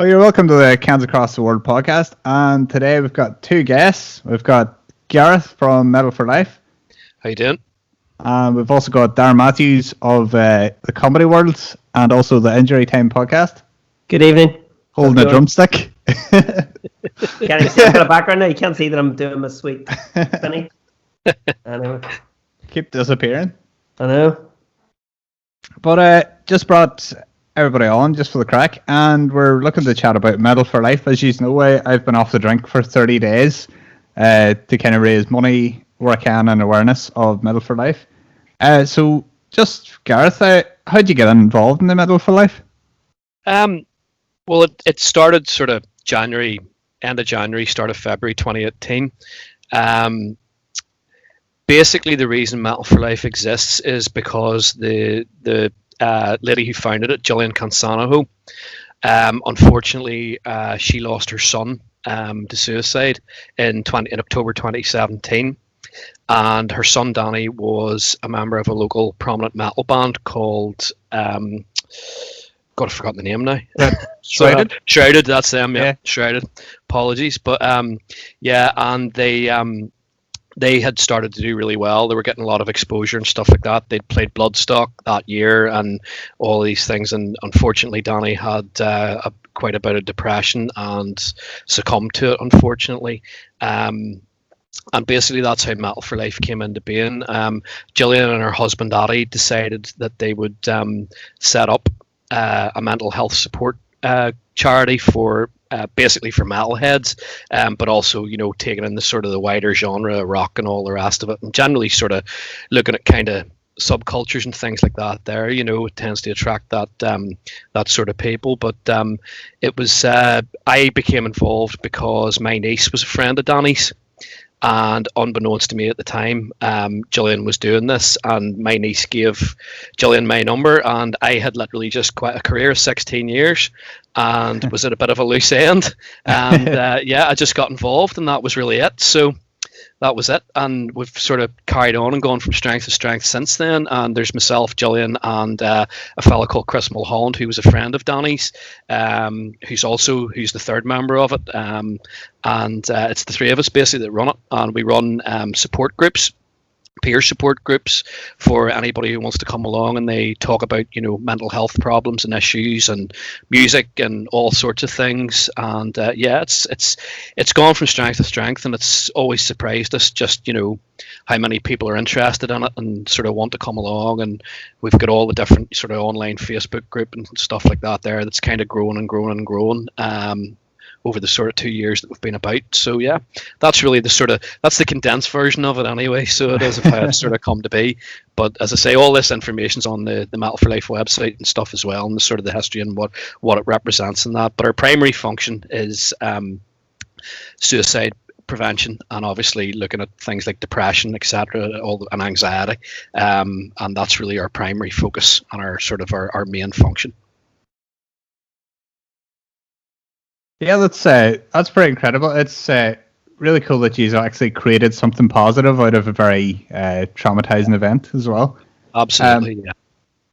Well, you're welcome to the Cans Across the World podcast, and today we've got two guests. We've got Gareth from Metal for Life. How you doing? And we've also got Darren Matthews of the Comedy World and also the Injury Time podcast. Good evening. Holding a drumstick. Can't even see I've got a background now. You can't see that I'm doing my sweet spinning. I know. Keep disappearing. I know. But just brought everybody on just for the crack, and we're looking to chat about Metal for Life. As you know, I've been off the drink for 30 days to kind of raise money where I can and awareness of Metal for Life. So just, Gareth, how'd you get involved in the Metal for Life? Well, it started sort of end of January, start of February 2018. Basically, the reason Metal for Life exists is because the lady who founded it, Gillian Cansanaho, unfortunately, she lost her son to suicide in October 2017. And her son Danny was a member of a local prominent metal band called God, I've forgotten the name now. Shrouded? Shrouded, that's them, yeah. Shrouded. Apologies. But yeah, and they had started to do really well. They were getting a lot of exposure and stuff like that. They'd played Bloodstock that year and all these things. And unfortunately, Danny had quite a bit of depression and succumbed to it, unfortunately. And basically, that's how Metal for Life came into being. Gillian and her husband, Addie, decided that they would set up a mental health support charity for basically for metalheads, but also, you know, taking in the sort of the wider genre, rock and all the rest of it, and generally sort of looking at kind of subcultures and things like that. There, you know, it tends to attract that that sort of people. But it was I became involved because my niece was a friend of Danny's. And unbeknownst to me at the time, Gillian was doing this, and my niece gave Gillian my number, and I had literally just quit a career of 16 years and was at a bit of a loose end. And yeah, I just got involved, and that was really it. So that was it. And we've sort of carried on and gone from strength to strength since then. And there's myself, Gillian, and a fella called Chris Mulholland, who was a friend of Danny's, who's the third member of it. And it's the three of us basically that run it. And we run support groups, peer support groups for anybody who wants to come along, and they talk about, you know, mental health problems and issues and music and all sorts of things. And yeah, it's gone from strength to strength, and it's always surprised us just, you know, how many people are interested in it and sort of want to come along. And we've got all the different sort of online Facebook group and stuff like that there that's kind of grown and grown and grown over the sort of 2 years that we've been about. So yeah, that's really that's the condensed version of it anyway. So it is how it's sort of come to be. But as I say, all this information's on the Metal for Life website and stuff as well, and the sort of the history and what it represents and that. But our primary function is suicide prevention, and obviously looking at things like depression, etc., and anxiety. And that's really our primary focus and our main function. Yeah, that's pretty incredible. It's really cool that you've actually created something positive out of a very traumatizing event as well. Absolutely, yeah.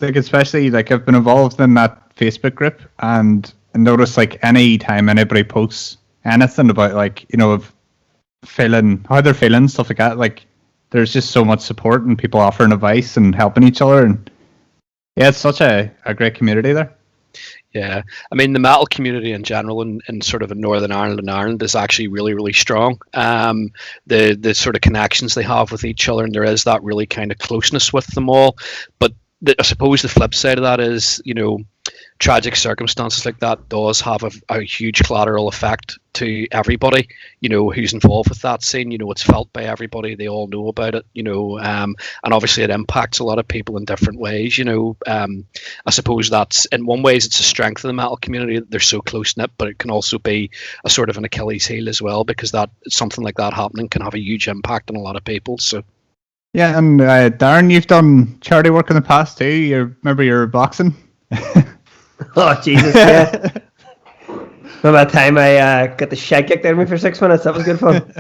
Like, especially, like, I've been involved in that Facebook group, and notice, like, any time anybody posts anything about, like, you know, of how they're feeling, stuff like that, like, there's just so much support and people offering advice and helping each other, and yeah, it's such a great community there. Yeah, I mean, the metal community in general in sort of in Northern Ireland and Ireland is actually really, really strong. The sort of connections they have with each other, and there is that really kind of closeness with them all. But I suppose the flip side of that is, you know, tragic circumstances like that does have a huge collateral effect to everybody, you know, who's involved with that scene. You know, it's felt by everybody. They all know about it, you know, and obviously it impacts a lot of people in different ways, you know. I suppose that's, in one ways, it's a strength of the metal community that they're so close-knit, but it can also be a sort of an Achilles heel as well, because that something like that happening can have a huge impact on a lot of people. So yeah, and Darren, you've done charity work in the past too. Remember your boxing? Oh, Jesus, yeah. By that time I got the shit kicked out of me for 6 minutes. That was good fun.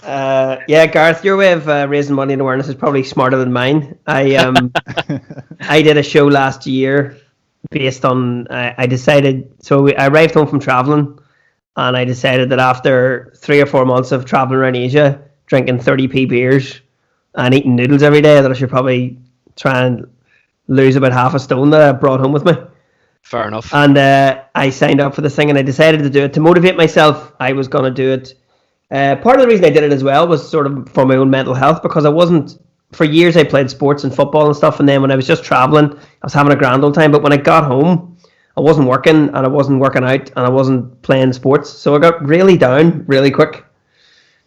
Yeah, Gareth, your way of raising money and awareness is probably smarter than mine. I did a show last year based on I decided. So I arrived home from traveling, and I decided that after 3 or 4 months of traveling around Asia, drinking 30p beers and eating noodles every day, that I should probably try and lose about half a stone that I brought home with me. Fair enough. And I signed up for this thing, and I decided to do it to motivate myself. I was going to do it. Part of the reason I did it as well was sort of for my own mental health, because I wasn't. For years, I played sports and football and stuff, and then when I was just traveling, I was having a grand old time. But when I got home, I wasn't working, and I wasn't working out, and I wasn't playing sports, so I got really down really quick.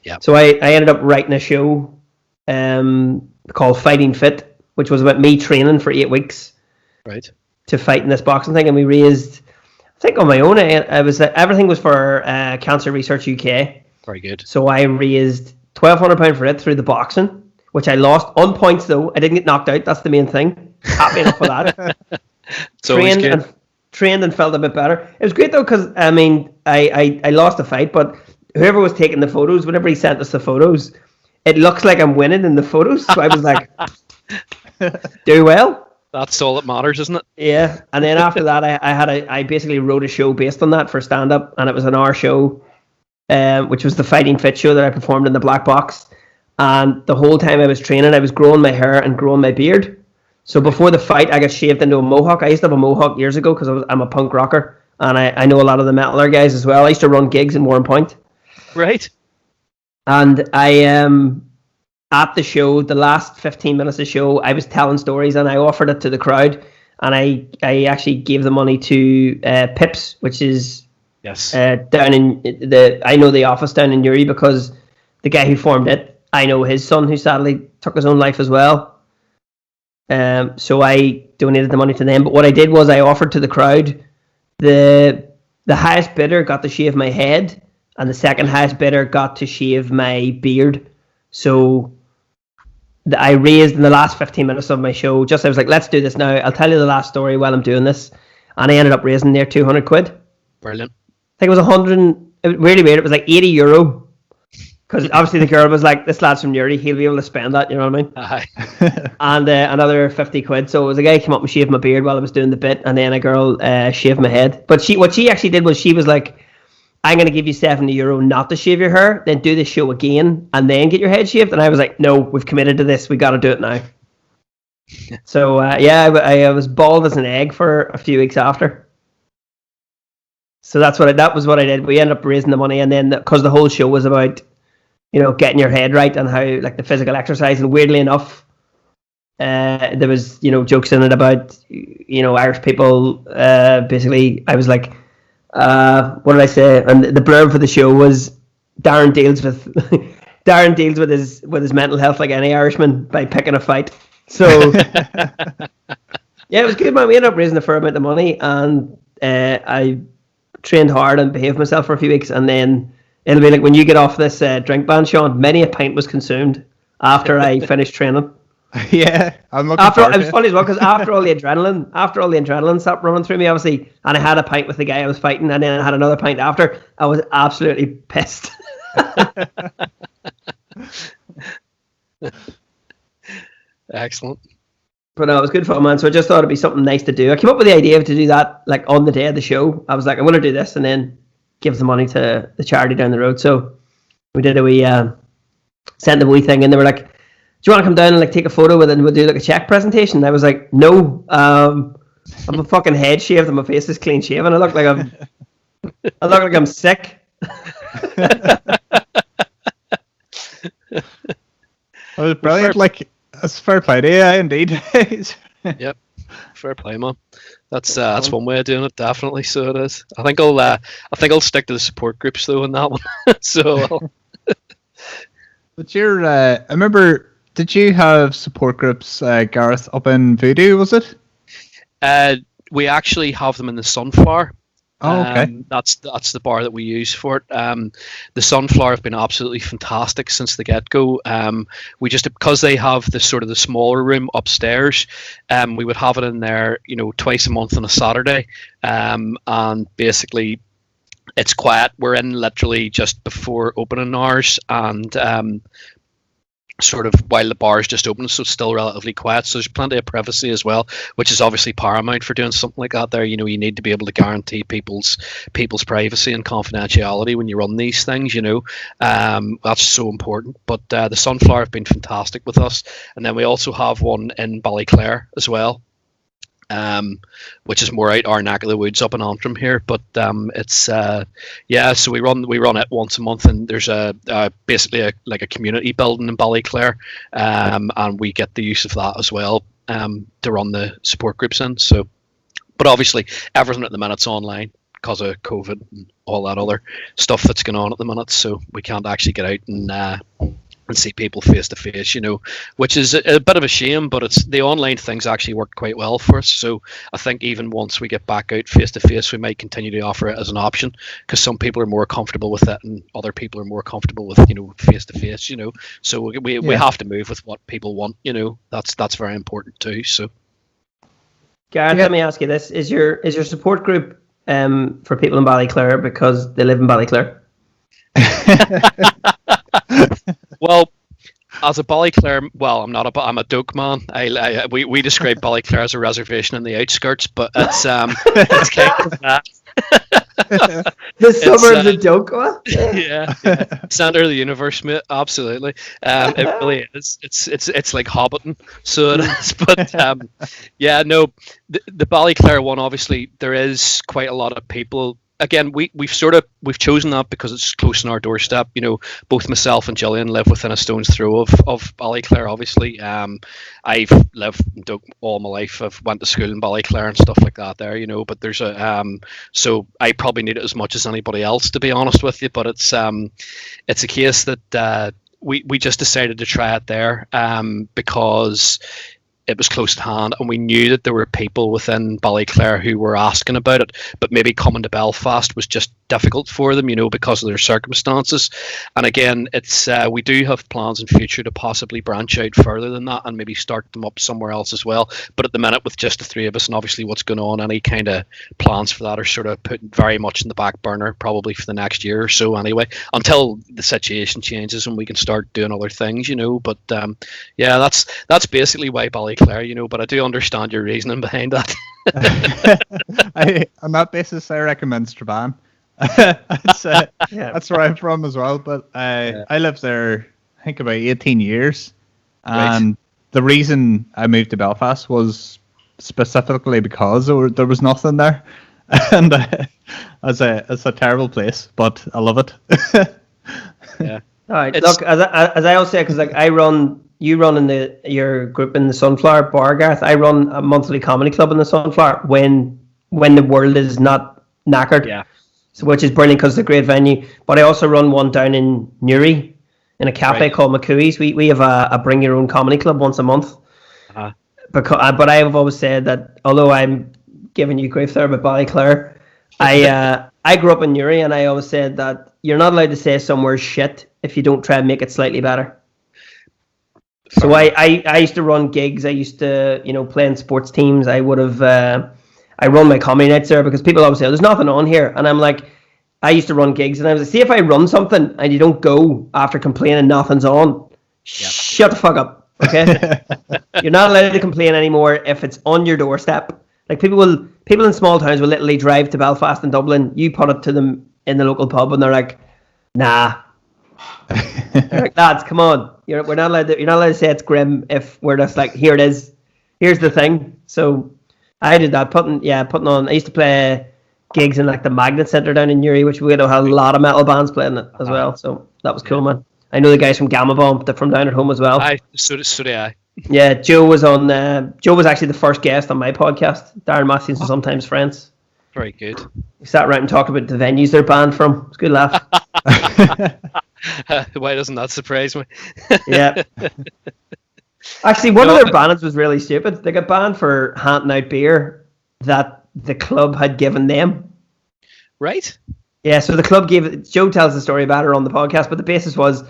Yeah. So I ended up writing a show called Fighting Fit, which was about me training for 8 weeks. Right. To fight in this boxing thing, and we raised, I think on my own, I was everything was for Cancer Research UK. Very good. So I raised £1,200 for it through the boxing, which I lost on points though. I didn't get knocked out. That's the main thing. Happy enough with that. It's always good. Trained and felt a bit better. It was great though, because I mean, I lost the fight, but whoever was taking the photos, whenever he sent us the photos, it looks like I'm winning in the photos. So I was like, do well. That's all that matters, isn't it? Yeah, and then after that, I basically wrote a show based on that for stand up, and it was an hour show, which was the Fighting Fit show that I performed in the Black Box. And the whole time I was training, I was growing my hair and growing my beard. So before the fight, I got shaved into a mohawk. I used to have a mohawk years ago because I'm a punk rocker, and I know a lot of the metaler guys as well. I used to run gigs in Warren Point. Right. And I at the show, the last 15 minutes of the show, I was telling stories, and I offered it to the crowd, and I actually gave the money to Pips, which is down in I know the office down in Newry, because the guy who formed it, I know his son who sadly took his own life as well. So I donated the money to them. But what I did was I offered to the crowd, the highest bidder got to shave my head, and the second highest bidder got to shave my beard. So I raised in the last 15 minutes of my show, I was like, let's do this now. I'll tell you the last story while I'm doing this. And I ended up raising near 200 quid. Brilliant. I think it was 100, it was really weird. It was like €80. Because obviously the girl was like, this lad's from Newry, he'll be able to spend that, you know what I mean? And another 50 quid. So it was a guy came up and shaved my beard while I was doing the bit, and then a girl shaved my head. But what she actually did was she was like, I'm going to give you €70 not to shave your hair, then do the show again, and then get your head shaved. And I was like, no, we've committed to this. We got to do it now. So, I was bald as an egg for a few weeks after. So that was what I did. We ended up raising the money, and then because the whole show was about, getting your head right and how, like, the physical exercise. And weirdly enough, there was, jokes in it about, Irish people. Basically, I was like, what did I say? And the blurb for the show was Darren deals with his mental health like any Irishman by picking a fight. So yeah, it was good, man. We ended up raising a fair amount of money, and I trained hard and behaved myself for a few weeks, and then it'll be like when you get off this drink ban, Seán, many a pint was consumed after I finished training. Yeah, I'm looking It was funny as well, because after all the adrenaline stopped running through me, obviously, and I had a pint with the guy I was fighting, and then I had another pint after. I was absolutely pissed. Excellent. But no, it was good fun, man. So I just thought it'd be something nice to do. I came up with the idea to do that like on the day of the show. I was like, I'm going to do this and then give the money to the charity down the road. So we did sent them a wee thing, and they were like, do you want to come down and like take a photo with it, and we'll do like a check presentation? And I was like, no, I'm a fucking head shaved and my face is clean shaven. I look like I'm sick. It was brilliant. Like, it's fair play to you, indeed. Yep, fair play, man. That's one way of doing it, definitely. So it is. I think I'll stick to the support groups though in that one. So. But I remember. Did you have support groups, Gareth, up in Voodoo? Was it? We actually have them in the Sunflower. Oh, okay. That's the bar that we use for it. The Sunflower have been absolutely fantastic since the get-go. We just, because they have the smaller room upstairs, we would have it in there, twice a month on a Saturday, and basically it's quiet. We're in literally just before opening hours, and sort of while the bar is just open, so it's still relatively quiet. So there's plenty of privacy as well, which is obviously paramount for doing something like that. There, you know, you need to be able to guarantee people's privacy and confidentiality when you run these things. You know, that's so important. But the Sunflower have been fantastic with us, and then we also have one in Ballyclare as well. Which is more out our neck of the woods up in Antrim here, but it's so we run it once a month, and there's basically a community building in Ballyclare, and we get the use of that as well to run the support groups in. So, but obviously everything at the minute's online because of COVID and all that other stuff that's going on at the minute, so we can't actually get out and see people face to face, you know, which is a bit of a shame, but it's the online things actually worked quite well for us. So I think even once we get back out face to face, we might continue to offer it as an option, because some people are more comfortable with it and other people are more comfortable with, you know, face to face, you know. So we have to move with what people want, you know. That's very important too. So Gareth, let me ask you this: is your support group for people in Ballyclare because they live in Ballyclare? Well, as a Ballyclare, I'm a Doak man. We describe Ballyclare as a reservation in the outskirts, but it's kind of that. The suburbs of Doak, what? Yeah, center of the universe, mate. Absolutely, it really is. It's like Hobbiton, so it is. But the Ballyclare one, obviously, there is quite a lot of people. Again, we've chosen that because it's close on our doorstep. You know, both myself and Gillian live within a stone's throw of Ballyclare. Obviously, I've lived in Doak all my life. I've went to school in Ballyclare and stuff like that. There, you know, but there's so I probably need it as much as anybody else, to be honest with you. But it's a case that we just decided to try it there because it was close at hand, and we knew that there were people within Ballyclare who were asking about it, but maybe coming to Belfast was just difficult for them, you know, because of their circumstances. And again, it's we do have plans in future to possibly branch out further than that and maybe start them up somewhere else as well. But at the minute, with just the three of us and obviously what's going on, any kind of plans for that are sort of put very much in the back burner, probably for the next year or so anyway, until the situation changes and we can start doing other things, you know. But that's basically why Ballyclare, you know. But I do understand your reasoning behind that. On that basis, I recommend Strabane. That's where I'm from as well. But I lived there, I think, about 18 years, and the reason I moved to Belfast was specifically because there was nothing there, and it's a terrible place, but I love it. Yeah. All right. Look, as I always say, because like you run in your group in the Sunflower Bar, Gareth. I run a monthly comedy club in the Sunflower when the world is not knackered. Yeah. So, which is brilliant because it's a great venue. But I also run one down in Newry in a cafe called McCooey's. We have a bring your own comedy club once a month. Uh-huh. But I have always said that although I'm giving you grief there about Ballyclare, I grew up in Newry, and I always said that you're not allowed to say somewhere shit if you don't try and make it slightly better. So I used to run gigs. I used to, you know, play in sports teams. I would have I run my comedy nights there because people always say, there's nothing on here. And I'm like, I used to run gigs, and I was like, see, if I run something and you don't go after complaining nothing's on, shut the fuck up, okay? You're not allowed to complain anymore if it's on your doorstep. Like people in small towns will literally drive to Belfast and Dublin. You put it to them in the local pub, and they're like, nah. They're like, lads, come on. You're not allowed to say it's grim if we're just like, here it is. Here's the thing. So I did that, putting on. I used to play gigs in like the Magnet Centre down in Newry, which we had a lot of metal bands playing it as well. So that was cool, man. I know the guys from Gamma Bomb from down at home as well. So did I. Yeah, Joe was actually the first guest on my podcast. Darren Matthews and Sometimes Friends. Very good. We sat around and talked about the venues they're banned from. It's a good laugh. Why doesn't that surprise me? Yeah. Actually, one of their bans was really stupid. They got banned for handing out beer that the club had given them. Right. Yeah, so the club gave it. Joe tells the story about it on the podcast, but the basis was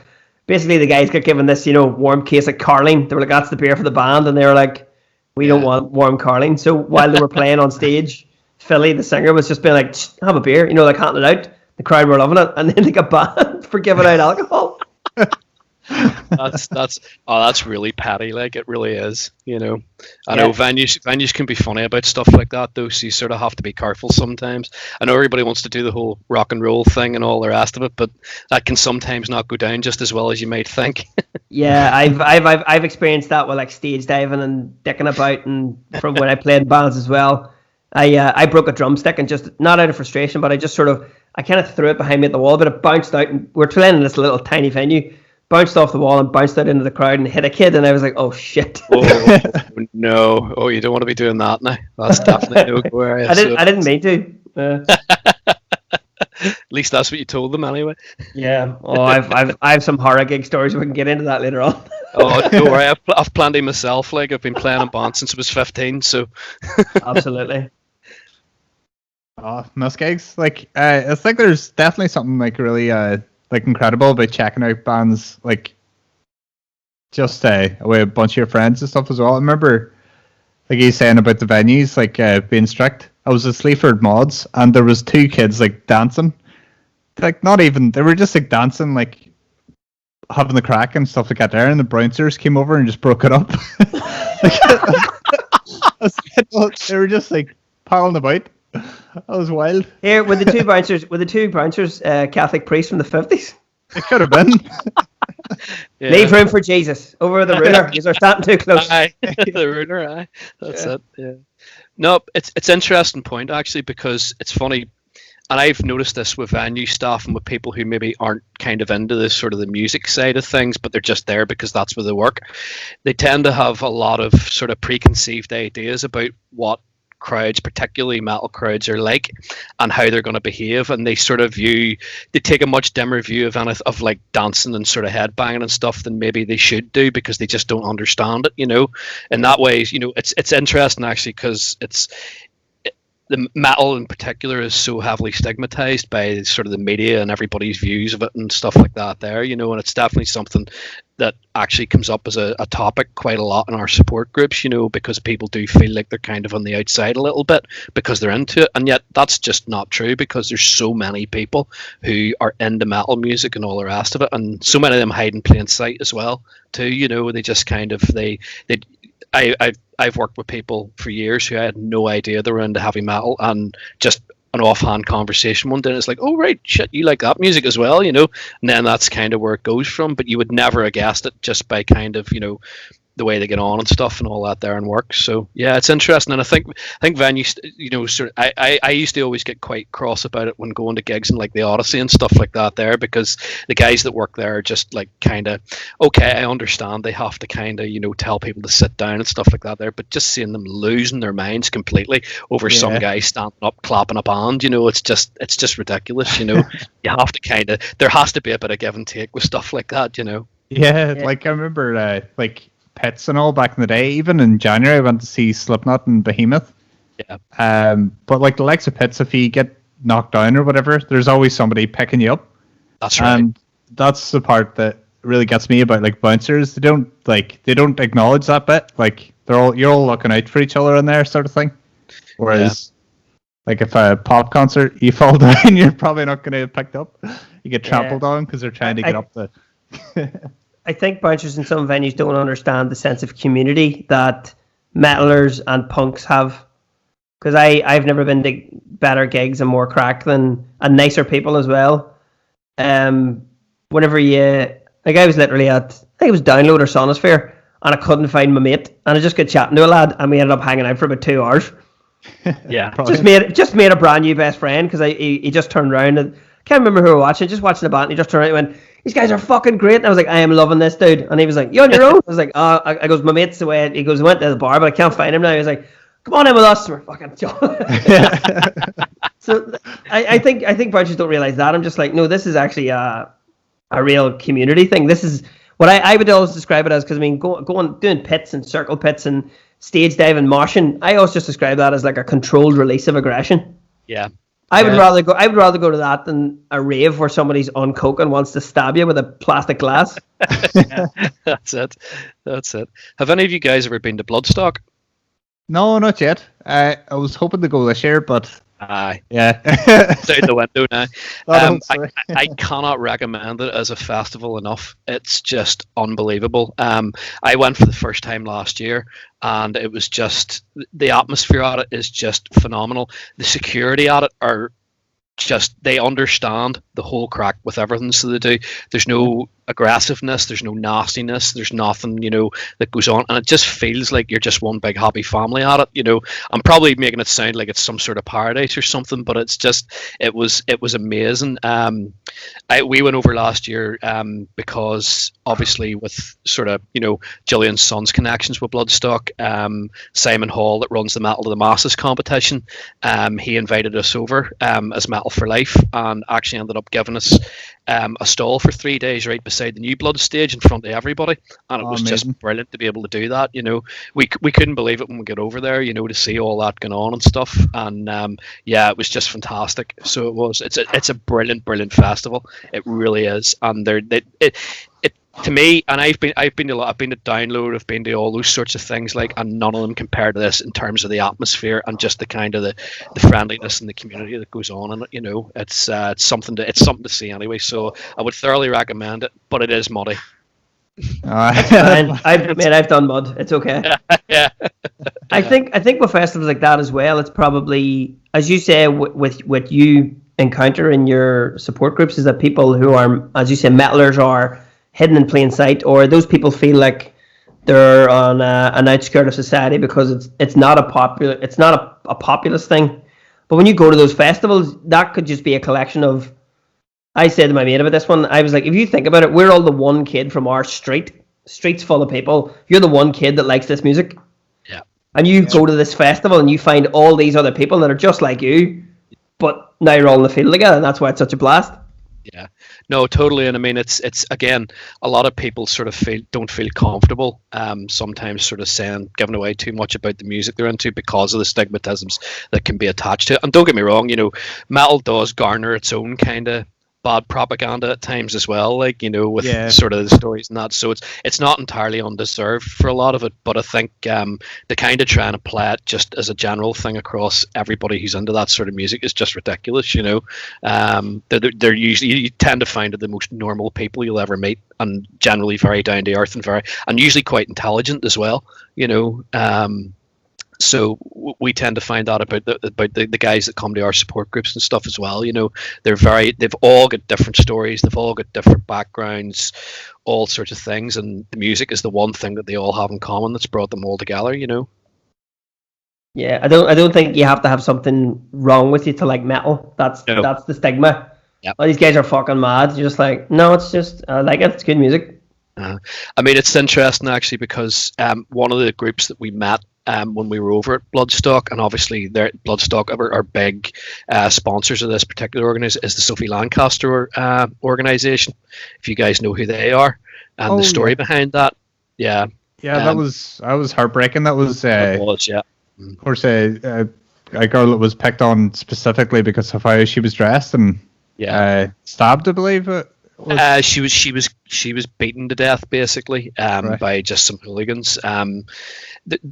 basically the guys got given this, you know, warm case of Carling. They were like, that's the beer for the band, and they were like, we don't want warm Carling. So while they were playing on stage, Philly, the singer, was just being like, have a beer, you know, like handing it out. The crowd were loving it, and then they got banned for giving out alcohol. That's really petty. Like, it really is. I know venues can be funny about stuff like that, though. So you sort of have to be careful sometimes. I know everybody wants to do the whole rock and roll thing and all the rest of it, but that can sometimes not go down just as well as you might think. Yeah, I've experienced that with like stage diving and dicking about, and from when I played in bands as well. I broke a drumstick, and just not out of frustration, but I kind of threw it behind me at the wall, but it bounced out, and we're playing in this little tiny venue, bounced off the wall and bounced out into the crowd and hit a kid, and I was like, oh shit. Oh no! Oh, you don't want to be doing that now. That's definitely no go area. I didn't mean to. At least that's what you told them anyway. Yeah. Oh, I've some horror gig stories. We can get into that later on. Oh, don't worry. I've planned it myself. Like, I've been playing in bands since I was 15. So. Absolutely. Oh, most gigs. Like, it's like there's definitely something like really like incredible about checking out bands, like just with a bunch of your friends and stuff as well. I remember, like you saying about the venues, like being strict. I was at Sleaford Mods, and there was 2 kids like dancing, like not even, they were just like dancing, like having the crack and stuff like that there, and the bouncers came over and just broke it up. They were just like palling about. That was wild. Here with the two bouncers, Catholic priests from the 50s. It could have been. Yeah. Leave room for Jesus. Over the ruler. You're standing too close. Aye. The ruler, aye. That's it. Yeah. No, it's interesting point actually, because it's funny, and I've noticed this with venue staff and with people who maybe aren't kind of into this sort of the music side of things, but they're just there because that's where they work. They tend to have a lot of sort of preconceived ideas about what crowds, particularly metal crowds, are like and how they're going to behave, and they take a much dimmer view of like dancing and sort of headbanging and stuff than maybe they should do, because they just don't understand it, in that way. It's interesting actually, because the metal in particular is so heavily stigmatized by sort of the media and everybody's views of it and stuff like that there, and it's definitely something that actually comes up as a topic quite a lot in our support groups, because people do feel like they're kind of on the outside a little bit because they're into it, and yet that's just not true, because there's so many people who are into metal music and all the rest of it, and so many of them hide in plain sight as well too. They just kind of I've worked with people for years who I had no idea they were into heavy metal, and just an offhand conversation one day, and it's like, oh right, shit, you like that music as well, and then that's kind of where it goes from. But you would never have guessed it just by kind of the way they get on and stuff and all that there and work. So yeah, it's interesting, and I think venues, sort of, I used to always get quite cross about it when going to gigs and like the Odyssey and stuff like that there, because the guys that work there are just like kind of, okay, I understand they have to kind of tell people to sit down and stuff like that there, but just seeing them losing their minds completely over some guy standing up clapping a band, it's just ridiculous. You have to kind of, there has to be a bit of give and take with stuff like that. Yeah, like I remember like Pits and all back in the day. Even in January I went to see Slipknot and Behemoth. Yeah. But like the likes of Pits, if you get knocked down or whatever, there's always somebody picking you up. That's right. And that's the part that really gets me about like bouncers. They don't acknowledge that bit. Like you're all looking out for each other in there, sort of thing. Whereas like if a pop concert you fall down, you're probably not going to get picked up. You get trampled on because they're trying to get up the I think bouncers in some venues don't understand the sense of community that metalers and punks have. Because I've never been to better gigs and more crack and nicer people as well. Whenever I was literally at, I think it was Download or Sonosphere, and I couldn't find my mate, and I just got chatting to a lad, and we ended up hanging out for about 2 hours. Yeah, just made a brand new best friend, because he just turned around and can't remember who we were watching, just watching the band, and he just turned around and went, these guys are fucking great. And I was like, I am loving this, dude. And he was like, you on your own? I was like, oh, I goes, my mate's away. He goes, went to the bar, but I can't find him now. He was like, come on in with us. We're fucking So I think bouncers don't realize that. I'm just like, no, this is actually a real community thing. This is what I would always describe it as, because I mean, going doing pits and circle pits and stage dive and moshing, I always just describe that as like a controlled release of aggression. Yeah. I would rather go to that than a rave where somebody's on coke and wants to stab you with a plastic glass. That's it. Have any of you guys ever been to Bloodstock? No, not yet. I was hoping to go this year, but Yeah. It's out the window now. That I cannot recommend it as a festival enough. It's just unbelievable. I went for the first time last year, and it was just, the atmosphere at it is just phenomenal. The security at it are just, they understand the whole crack with everything, so they do. There's no aggressiveness, there's no nastiness, there's nothing, that goes on, and it just feels like you're just one big happy family at it. I'm probably making it sound like it's some sort of paradise or something, but it's just, it was amazing. We went over last year because obviously with sort of Gillian's son's connections with Bloodstock, Simon Hall, that runs the Metal to the Masses competition, he invited us over as Metal for Life, and actually ended up giving us a stall for 3 days right beside the New Blood stage in front of everybody, and it was amazing. just brilliant to be able to do that. We couldn't believe it when we got over there, to see all that going on and stuff, and it was just fantastic. So it's a brilliant festival. It really is, and to me, and I've been to a lot. I've been to Download. I've been to all those sorts of things, and none of them compare to this in terms of the atmosphere and just the kind of the friendliness and the community that goes on. And it's something to see anyway. So I would thoroughly recommend it, but it is muddy. I've done mud. It's okay. Yeah. I think with festivals like that as well, it's probably, as you say, with what you encounter in your support groups, is that people who are, as you say, metalers are hidden in plain sight, or those people feel like they're on an outskirt of society because it's not a populist thing. But when you go to those festivals, that could just be a collection of. I said to my mate about this one, I was like, if you think about it, we're all the one kid from our street's full of people. You're the one kid that likes this music. Yeah. And you go to this festival and you find all these other people that are just like you, but now you're all in the field together, and that's why it's such a blast. Yeah, no, totally. And I mean, it's again, a lot of people sort of don't feel comfortable sometimes sort of giving away too much about the music they're into because of the stigmatisms that can be attached to it. And don't get me wrong, metal does garner its own kind of bad propaganda at times as well, with sort of the stories and that. So it's not entirely undeserved for a lot of it, but I think the kind of trying to play it just as a general thing across everybody who's into that sort of music is just ridiculous. They're usually, you tend to find the most normal people you'll ever meet, and generally very down to earth and usually quite intelligent as well. So we tend to find out about the guys that come to our support groups and stuff as well. They've all got different stories, they've all got different backgrounds, all sorts of things, and the music is the one thing that they all have in common that's brought them all together. Yeah, I don't think you have to have something wrong with you to like metal. That's the stigma. Yep. Oh, these guys are fucking mad. You're just like, no, it's just I like it. It's good music. I mean, it's interesting actually because one of the groups that we met when we were over at Bloodstock, and obviously Bloodstock are big sponsors of this particular organisation, is the Sophie Lancaster organisation. If you guys know who they are and the story behind that, yeah, that was heartbreaking. That was it was, yeah. Of course, a girl that was picked on specifically because of how she was dressed and stabbed, I believe it was. She was beaten to death basically by just some hooligans.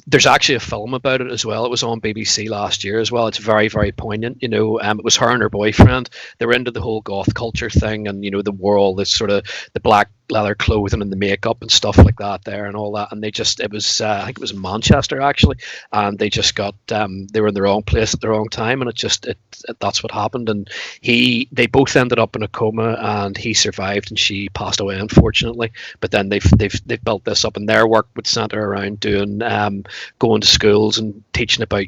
There's actually a film about it as well. It was on BBC last year as well. It's very, very poignant. It was her and her boyfriend. They were into the whole goth culture thing, and the world, this sort of the black leather clothing and the makeup and stuff like that there and all that. And it was I think it was in Manchester actually, and they just got they were in the wrong place at the wrong time, and that's what happened. And they both ended up in a coma, and he survived and she passed away unfortunately. But then they've built this up, and their work would center around doing going to schools and teaching about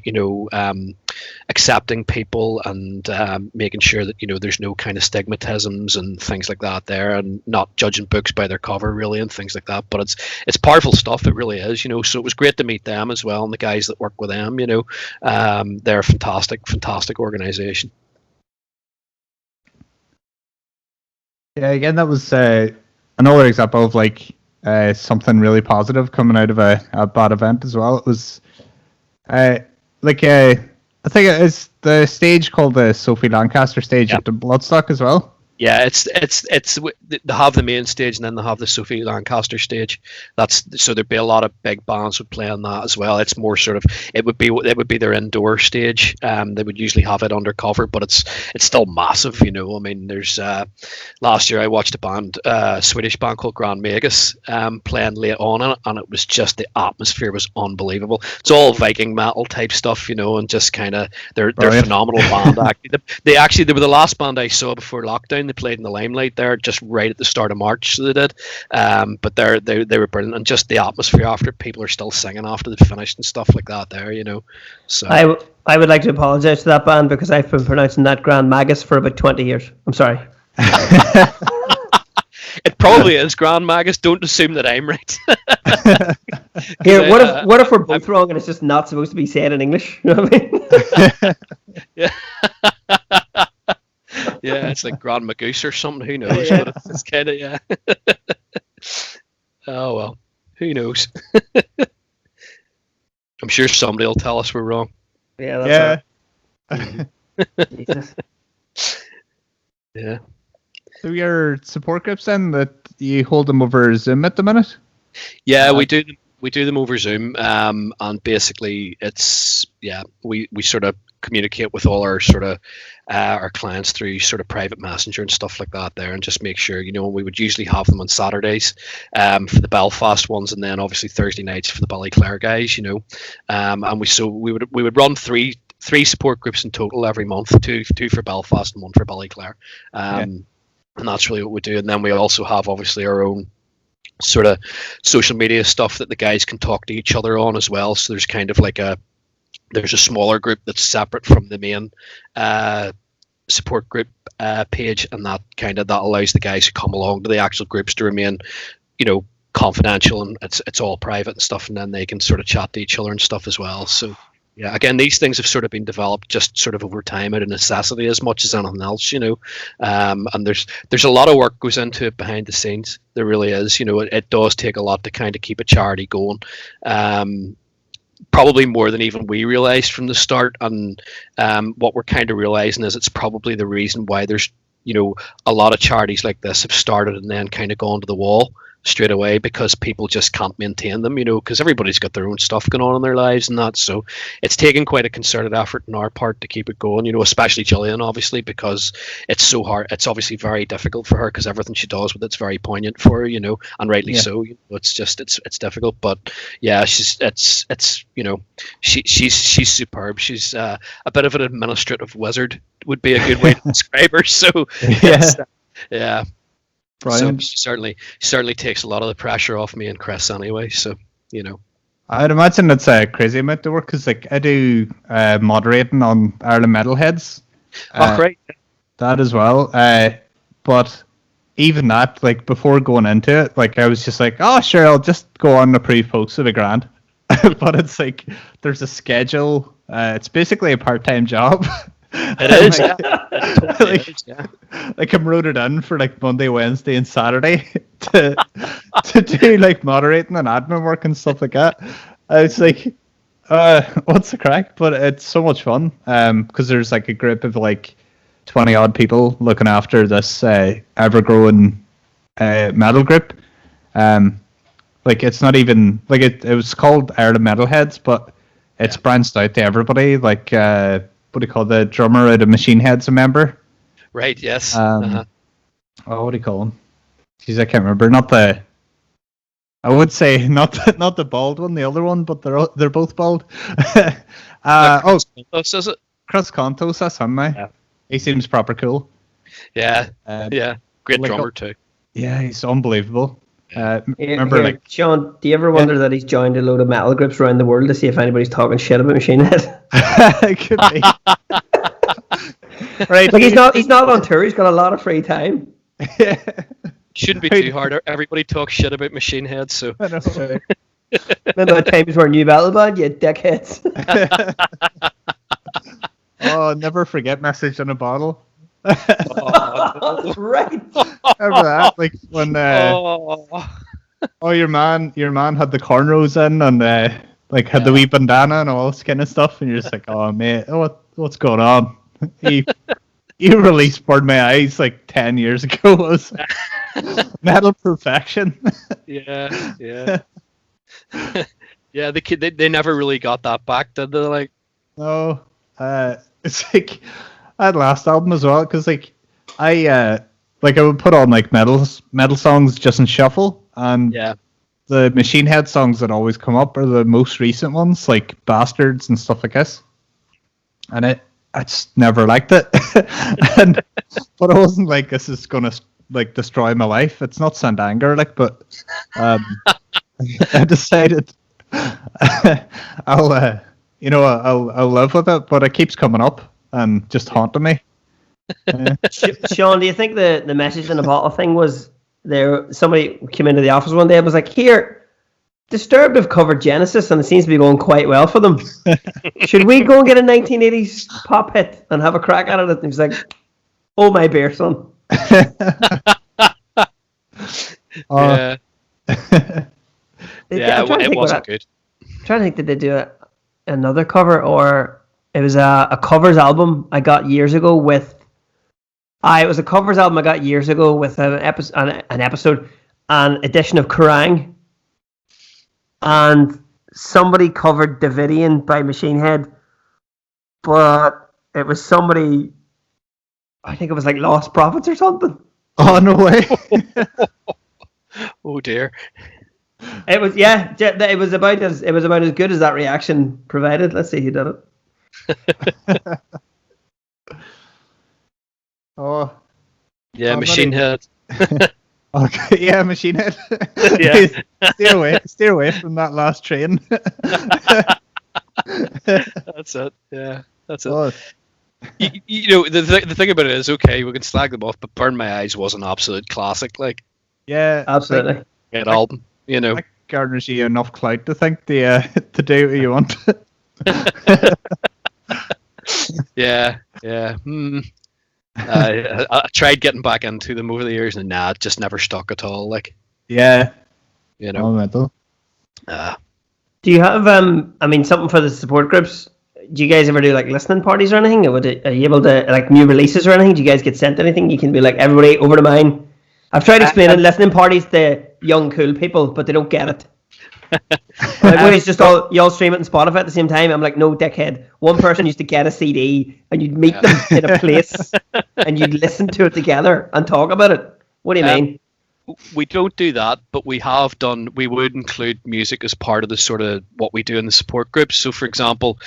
accepting people and making sure that there's no kind of stigmatisms and things like that there, and not judging books by their cover really and things like that. But it's powerful stuff, it really is. So it was great to meet them as well, and the guys that work with them. They're a fantastic organization. Yeah, again, that was another example of something really positive coming out of a bad event as well. It was I think it's the stage called the Sophie Lancaster stage at the Bloodstock as well. Yeah, they have the main stage and then they have the Sophie Lancaster stage. So there'd be a lot of big bands would play on that as well. It's more sort of it would be their indoor stage. They would usually have it undercover, but it's still massive. You know, I mean, there's last year I watched a band, Swedish band called Grand Magus, playing late on it, and it was just the atmosphere was unbelievable. It's all Viking metal type stuff, you know, and just kind of they're phenomenal band. Actually, they were the last band I saw before lockdown. They played in the Limelight there just right at the start of March, so they did. But they were brilliant, and just the atmosphere after, people are still singing after they finished and stuff like that there, you know. So I would like to apologise to that band because I've been pronouncing that Grand Magus for about 20 years. I'm sorry. It probably is Grand Magus. Don't assume that I'm right. Here, what if we're both wrong and it's just not supposed to be said in English? You know what I mean? Yeah. Yeah, it's like Grand Magoose or something. Who knows? But it's kind of, yeah. Oh, well. Who knows? I'm sure somebody will tell us we're wrong. Yeah, that's right. Jesus. Yeah. So your support groups then, that you hold them over Zoom at the minute? Yeah, we do them over Zoom, and basically we sort of communicate with all our sort of our clients through sort of private messenger and stuff like that there, and just make sure, you know, we would usually have them on Saturdays for the Belfast ones, and then obviously Thursday nights for the Ballyclare guys, you know, and we would run three support groups in total every month, two for Belfast and one for Ballyclare, and that's really what we do. And then we also have obviously our own sort of social media stuff that the guys can talk to each other on as well. So there's kind of like there's a smaller group that's separate from the main support group page, and that allows the guys who come along to the actual groups to remain, you know, confidential, and it's all private and stuff, and then they can sort of chat to each other and stuff as well. So yeah, again, these things have sort of been developed just sort of over time out of necessity as much as anything else, you know. And there's a lot of work goes into it behind the scenes. There really is, you know. It does take a lot to kind of keep a charity going. Probably more than even we realized from the start. And what we're kind of realizing is it's probably the reason why there's, you know, a lot of charities like this have started and then kind of gone to the wall straight away, because people just can't maintain them, you know, because everybody's got their own stuff going on in their lives and that. So it's taken quite a concerted effort on our part to keep it going, you know, especially Gillian, obviously, because it's so hard. It's obviously very difficult for her, because everything she does with it's very poignant for her, you know, and rightly so. You know, it's just it's difficult, but yeah, it's you know, she's superb. She's a bit of an administrative wizard would be a good way to describe her. So yeah. Brilliant. So she certainly takes a lot of the pressure off me and Chris anyway. So, you know, I'd imagine it's a crazy amount of work, because like I do moderating on Ireland Metalheads. Great. That as well. But even that, like before going into it, like I was just like, oh sure, I'll just go on and approve posts at $1,000. But it's like there's a schedule. It's basically a part-time job. It is, like I'm wrote it in for like Monday, Wednesday, and Saturday to do like moderating and admin work and stuff like that. I was like, what's the crack? But it's so much fun, because there's like a group of like 20 odd people looking after this ever-growing metal group. Like it's not even like it was called Ireland Metalheads, but it's branched out to everybody. Like what do you call the drummer out of Machine Head's a member? Right. Yes. Oh, what do you call him? Jeez, I can't remember. Not the. I would say not the bald one, the other one, but they're both bald. Contos, is it? Chris Contos, that's him now. Yeah. He seems proper cool. Yeah. Great like, drummer too. Yeah, he's unbelievable. Remember, like Seán, do you ever wonder that he's joined a load of metal groups around the world to see if anybody's talking shit about Machine Head? It could be. Right, like he's not on tour. He's got a lot of free time. Shouldn't be too hard. Everybody talks shit about Machine Head, so. I know. Remember the times we're new metal band, you dickheads. Oh, never forget message in a bottle. Right. Remember that? Like when your man had the cornrows in and like had the wee bandana and all this kind of stuff, and you're just like, oh mate, what's going on? He you released Burn My Eyes like 10 years ago. It was metal perfection. Yeah. Yeah, the kid they never really got that back, did they? Like, no, it's like I had last album as well because I would put on like metal songs just in shuffle, and the Machine Head songs that always come up are the most recent ones, like Bastards and stuff like this. And I just never liked it, but I wasn't like, this is gonna like destroy my life. It's not Send Anger, like, but I decided I'll live with it, but it keeps coming up and just haunting me. Seán, do you think the message in the bottle thing was there? Somebody came into the office one day and was like, "Here, Disturbed have covered Genesis and it seems to be going quite well for them. Should we go and get a 1980s pop hit and have a crack at it?" And he was like, "Oh my bear, son." Yeah. Yeah, it wasn't good. I'm trying to think, did they do another cover, or it was a covers album I got years ago with. It was a covers album I got years ago with an episode, an edition of Kerrang, and somebody covered Davidian by Machine Head, but it was somebody. I think it was like Lost Prophets or something. Oh, no way! Oh dear. It was It was about as good as that reaction provided. Let's see who did it. Oh. Yeah, Machine Head. Okay, yeah, Machine Head. Yeah. Steer away from that last train. That's it. Yeah, that's it. Oh. You know, the thing about it is, okay, we can slag them off, but Burn My Eyes was an absolute classic. Like, yeah, absolutely. Great album. You know, that garners you enough clout to think to do what you want. Yeah. I tried getting back into them over the years, and it just never stuck at all. Like, yeah, you know. Mental. Do you have something for the support groups? Do you guys ever do like listening parties or anything? Are you able to like new releases or anything? Do you guys get sent anything? You can be like, everybody over to mine. I've tried explaining listening parties to young cool people, but they don't get it. Like, it's just y'all stream it on Spotify at the same time. I'm like, no, dickhead. One person used to get a CD and you'd meet them in a place and you'd listen to it together and talk about it. What do you mean? We don't do that, but we have done. We would include music as part of the sort of what we do in the support groups. So, for example,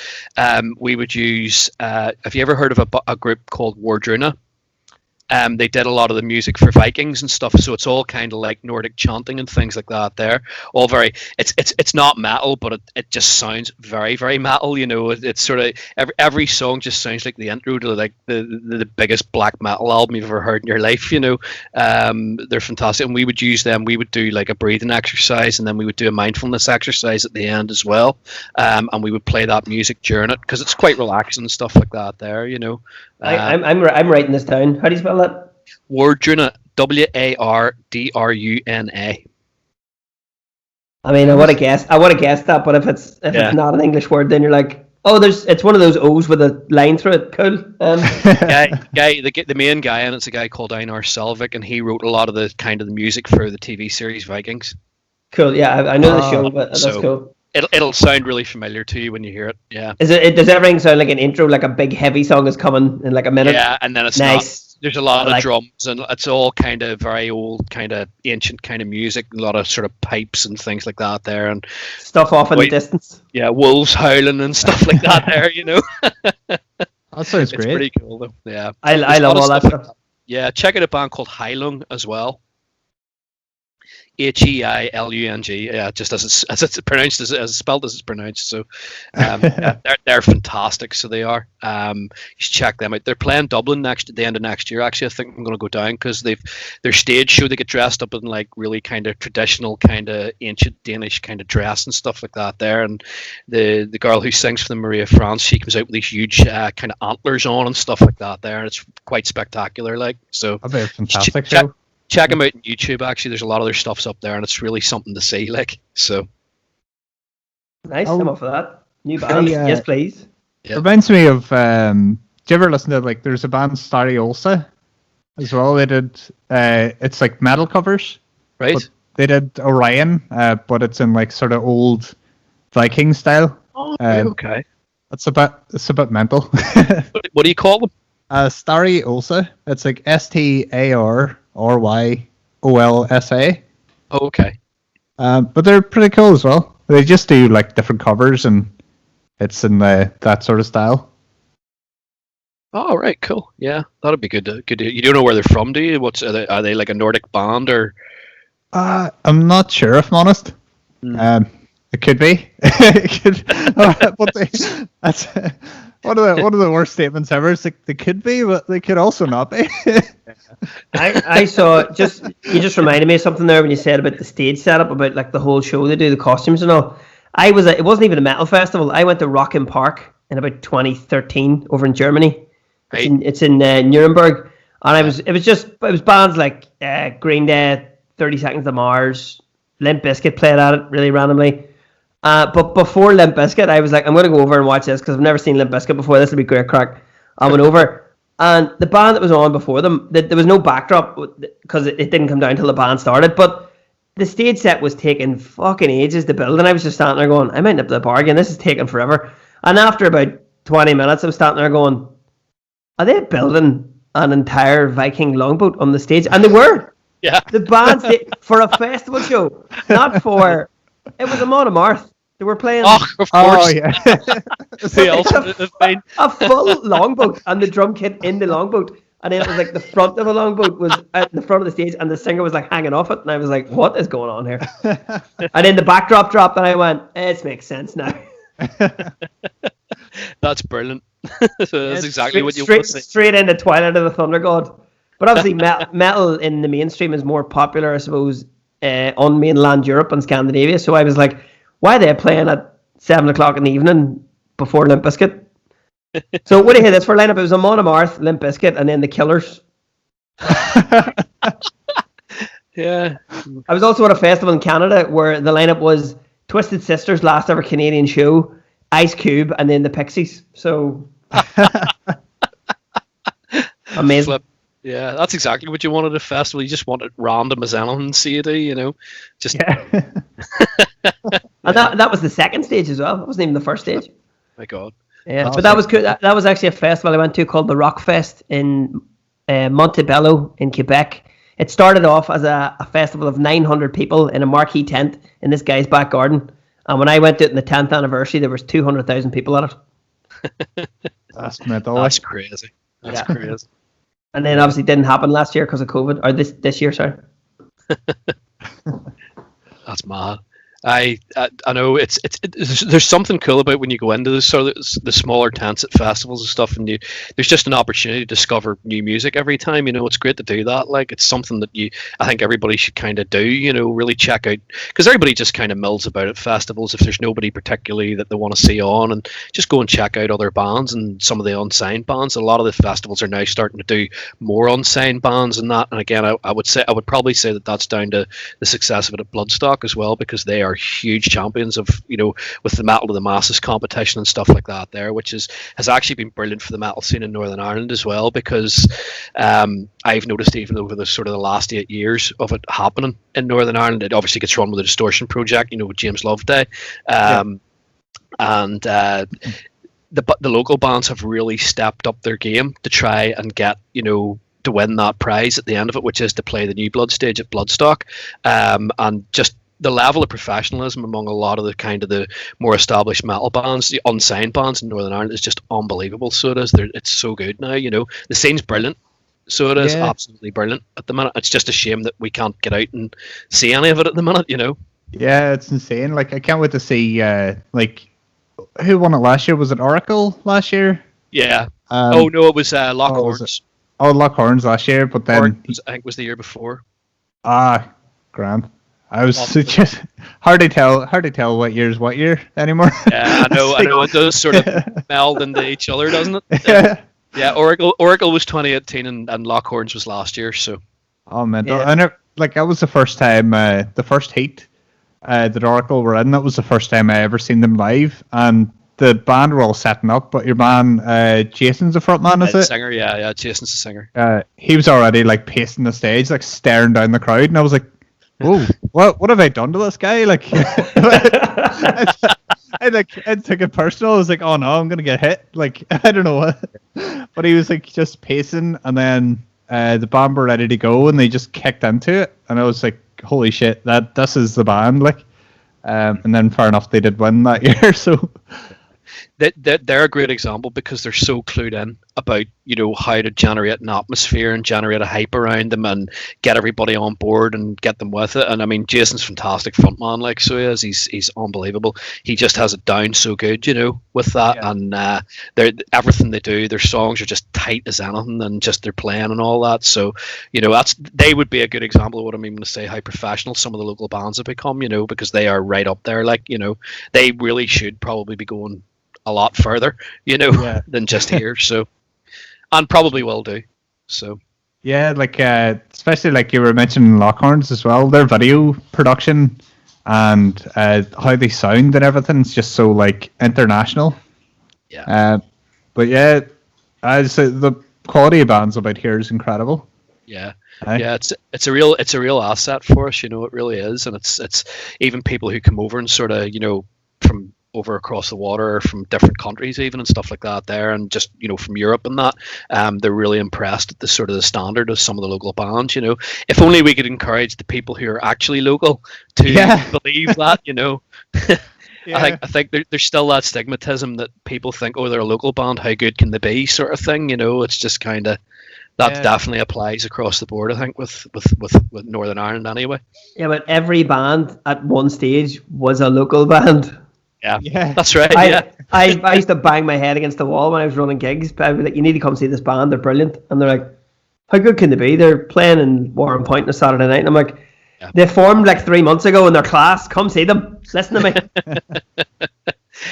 we would use. Have you ever heard of a group called Wardruna? They did a lot of the music for Vikings and stuff, so it's all kind of like Nordic chanting and things like that. There, all very. It's not metal, but it just sounds very, very metal. You know, it's sort of every song just sounds like the intro to like the biggest black metal album you've ever heard in your life. You know, they're fantastic, and we would use them. We would do like a breathing exercise, and then we would do a mindfulness exercise at the end as well. And we would play that music during it because it's quite relaxing and stuff like that. There, you know. I'm writing this down. How do you spell that? Wardruna, Wardruna. I mean, I would have guessed that, but if it's not an English word, then you're like, oh, it's one of those O's with a line through it. Cool. The main guy, and it's a guy called Einar Selvik, and he wrote a lot of the kind of the music for the TV series Vikings. Cool. Yeah, I know the show, but that's cool. It'll sound really familiar to you when you hear it. Yeah. Does everything sound like an intro, like a big heavy song is coming in like a minute? Yeah, and then it's nice. Not. There's a lot of drums, and it's all kind of very old, kind of ancient kind of music. A lot of sort of pipes and things like that there, and stuff off in the distance. Yeah, wolves howling and stuff like that there. You know. That sounds great. It's pretty cool though. Yeah. I love all that stuff. Like that. Yeah, check out a band called Heilung as well. Heilung, yeah, just as it's pronounced, as spelled as it's pronounced. So, they're fantastic. So they are. You should check them out. They're playing Dublin at the end of next year. Actually, I think I'm going to go down because their stage show. They get dressed up in like really kind of traditional, kind of ancient Danish kind of dress and stuff like that. There, and the girl who sings for them, Maria France, she comes out with these huge kind of antlers on and stuff like that. There, and it's quite spectacular. Like so, that'd be a fantastic show. Check them out on YouTube. Actually, there's a lot of their stuff's up there, and it's really something to see. Like so. Nice. I'm up for that. New band. Yes, please. It reminds me of. Do you ever listen to, like, there's a band, Starry Olsa, as well? They did, it's like metal covers. Right. But they did Orion, but it's in, like, sort of old Viking style. Oh, okay. It's a bit mental. What do you call them? Starry Olsa. It's like STARRYOLSA. Oh, okay. But they're pretty cool as well. They just do, like, different covers, and it's in that sort of style. Oh, right, cool. Yeah, that'd be good. You don't know where they're from, do you? Are they like a Nordic band or? I'm not sure, if I'm honest. It could be. But that's one of the worst statements ever. It's like, they could be, but they could also not be. I saw you just reminded me of something there when you said about the stage setup, about like the whole show they do, the costumes and all. It wasn't even a metal festival. I went to Rock im Park in about 2013 over in Germany. Right. It's in Nuremberg, and it was bands like Green Day, 30 Seconds to Mars, Limp Bizkit played at it really randomly. But before Limp Bizkit, I was like, I'm going to go over and watch this because I've never seen Limp Bizkit before. This will be great crack. I went over, and the band that was on before them, there was no backdrop because it didn't come down till the band started. But the stage set was taking fucking ages to build, and I was just standing there going, I might nip to the bar again. This is taking forever. And after about 20 minutes, I was standing there going, are they building an entire Viking longboat on the stage? And they were. Yeah. The band for a festival show, not for. It was a Monomarth. They were playing. Oh, of course. Oh, yeah. A full longboat and the drum kit in the longboat, and then it was like the front of the longboat was at the front of the stage, and the singer was like hanging off it, and I was like, "What is going on here?" And then the backdrop dropped, and I went, "It makes sense now." That's brilliant. That's exactly what you want to say. Straight into Twilight of the Thunder God. But obviously, metal in the mainstream is more popular, I suppose, on mainland Europe and Scandinavia. So I was like, why are they playing at 7 o'clock in the evening before Limp Bizkit? So what do you hear this for lineup? It was a Monomarth, Limp Bizkit, and then the Killers. Yeah. I was also at a festival in Canada where the lineup was Twisted Sister's last ever Canadian show, Ice Cube, and then the Pixies. So amazing. Flip. Yeah, that's exactly what you wanted at a festival. You just want it random as anything, just. Yeah. And that was the second stage as well. It wasn't even the first stage. My God. Yeah, but that was cool. That was actually a festival I went to called the Rock Fest in Montebello in Quebec. It started off as a festival of 900 people in a marquee tent in this guy's back garden. And when I went to it in the 10th anniversary, there was 200,000 people at it. That's mental. That's crazy. That's crazy. And then obviously it didn't happen last year because of COVID, or this year, sorry. That's mad. I know there's something cool about when you go into the smaller tents at festivals and stuff, and there's just an opportunity to discover new music every time. It's great to do that. Like, it's something that I think everybody should kind of do. Really check out, because everybody just kind of mills about at festivals if there's nobody particularly that they want to see on, and just go and check out other bands and some of the unsigned bands. A lot of the festivals are now starting to do more unsigned bands and that. And again, I would probably say that that's down to the success of it at Bloodstock as well, because they are huge champions of with the Metal to the Masses competition and stuff like that there, which has actually been brilliant for the metal scene in Northern Ireland as well, because I've noticed even over the sort of the last 8 years of it happening in Northern Ireland, it obviously gets run with the Distortion Project, with James Loveday, and the local bands have really stepped up their game to try and get to win that prize at the end of it, which is to play the New Blood stage at Bloodstock, and just the level of professionalism among a lot of the more established metal bands, the unsigned bands in Northern Ireland, is just unbelievable. So it is. It's so good now. The scene's brilliant. So it is absolutely brilliant at the minute. It's just a shame that we can't get out and see any of it at the minute. Yeah, it's insane. Like, I can't wait to see. Who won it last year? Was it Oracle last year? Yeah. It was Lock Horns. Lock Horns last year, but then I think was the year before. Grand. I was just hard to tell what year's what year anymore. Yeah, I know. It does sort of meld into each other, doesn't it? Yeah. Oracle was 2018 and Lock Horns was last year. So. Oh man, and that was the first time, the first heat that Oracle were in. That was the first time I ever seen them live, and the band were all setting up, but your man Jason's the front man, is it? Singer, yeah. Jason's the singer. He was already like pacing the stage, like staring down the crowd, and I was like, "Whoa, what have I done to this guy?" Like, I took it personal. I was like, "Oh no, I'm gonna get hit." Like, I don't know what, but he was like just pacing, and then the band were ready to go, and they just kicked into it, and I was like, "Holy shit, this is the band!" Like, and then fair enough, they did win that year, so. They're a great example because they're so clued in about, you know, how to generate an atmosphere and generate a hype around them and get everybody on board and get them with it. And I mean, Jason's fantastic frontman, like, so he is. He's unbelievable. He just has it down so good, you know, with that. Yeah. And everything they do, their songs are just tight as anything, and just their playing and all that. So, you know, they would be a good example of what I mean when I say how professional some of the local bands have become, you know, because they are right up there. Like, you know, they really should probably be going a lot further, you know, than just here. So, and probably will do. So, yeah, like especially like you were mentioning Lockhorns as well. Their video production and how they sound and everything is just so like international. Yeah. But yeah, I'd say the quality of bands about here is incredible. Yeah. Yeah, it's a real asset for us, you know, it really is. And it's even people who come over and sort of, you know, from over across the water or from different countries even and stuff like that there, and just, you know, from Europe and that, they're really impressed at the sort of the standard of some of the local bands, you know. If only we could encourage the people who are actually local to believe that, you know. I think there's still that stigmatism that people think, oh, they're a local band, how good can they be, sort of thing, you know. It's just kind of that definitely applies across the board, I think, with Northern Ireland anyway. Yeah, but every band at one stage was a local band. Yeah, that's right. I used to bang my head against the wall when I was running gigs. But I'd be like, "You need to come see this band. They're brilliant." And they're like, "How good can they be? They're playing in Warren Point on a Saturday night." And I'm like, "They formed like 3 months ago in their class. Come see them. Listen to me."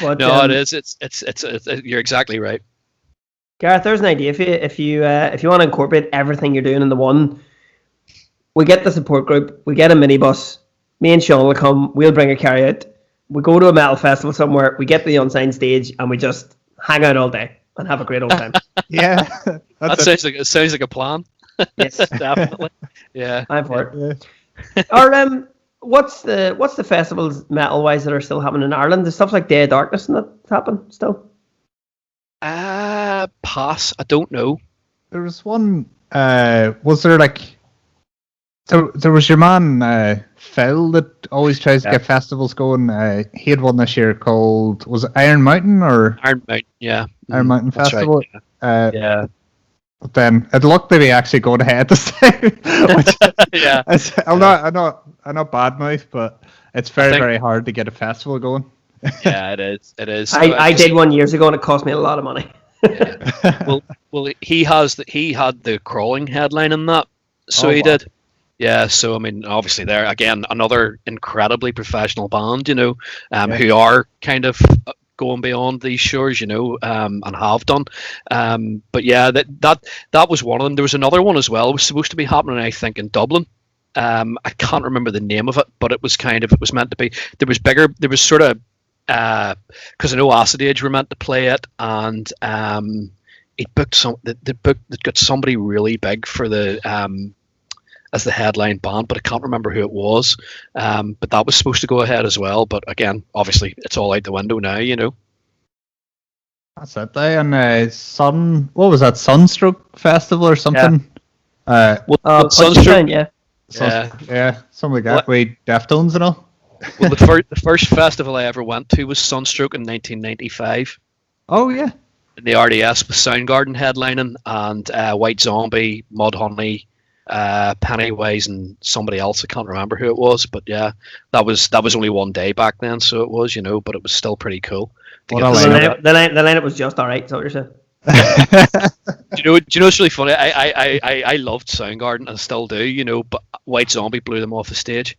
But, no, it is. It's you're exactly right. Gareth, there's an idea for you. If you want to incorporate everything you're doing in the one, we get the support group. We get a minibus. Me and Seán will come. We'll bring a carry-out. We go to a metal festival somewhere, we get the unsigned stage, and we just hang out all day and have a great old time. It sounds like a plan. Yes, definitely. Yeah, I'm for it. Or what's the festivals metal wise that are still happening in Ireland? There's stuff like Day of Darkness and that's happened still. Pass. I don't know. There was one. Was there like? There was your man Phil that always tries to get festivals going. He had one this year called, was it Iron Mountain or Iron Mountain? Yeah, Iron Mountain Festival. Right, But then it looked to be actually going ahead this time. I'm not bad mouth, but it's very hard to get a festival going. Yeah, it is. It is. I did one years ago and it cost me a lot of money. Well, he had the crawling headline in that, so he did. Yeah, so I mean, obviously, they're again another incredibly professional band, you know, who are kind of going beyond these shores, you know, and have done. But yeah, that was one of them. There was another one as well. It was supposed to be happening, I think, in Dublin. I can't remember the name of it, but it was meant to be. There was sort of because I know Acid Age were meant to play it, and it booked they got somebody really big for the as the headline band, but I can't remember who it was. But that was supposed to go ahead as well. But again, obviously, it's all out the window now, you know. That's it. And what was that? Sunstroke Festival or something? Sunstroke, something like that. With Deftones and all. Well, the first festival I ever went to was Sunstroke in 1995. Oh yeah. In the RDS with Soundgarden headlining and White Zombie, Mudhoney, Pennywise, and somebody else. I can't remember who it was, but yeah, that was only one day back then, so it was, you know, but it was still pretty cool. The lineup was just all right. Is that what you're saying? Do you know? It's really funny. I loved Soundgarden and still do, you know, but White Zombie blew them off the stage.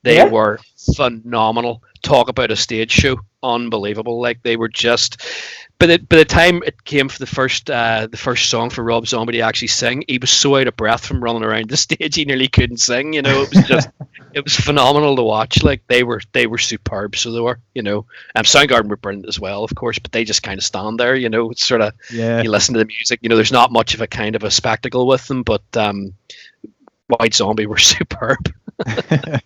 They were phenomenal. Talk about a stage show, unbelievable. Like they were just. But by the time it came for the first song for Rob Zombie to actually sing, he was so out of breath from running around the stage he nearly couldn't sing. You know, it was just it was phenomenal to watch. Like they were superb. So they were, you know. Soundgarden were brilliant as well, of course, but they just kind of stand there. You know, it's sort of you listen to the music. You know, there's not much of a kind of a spectacle with them, but White Zombie were superb.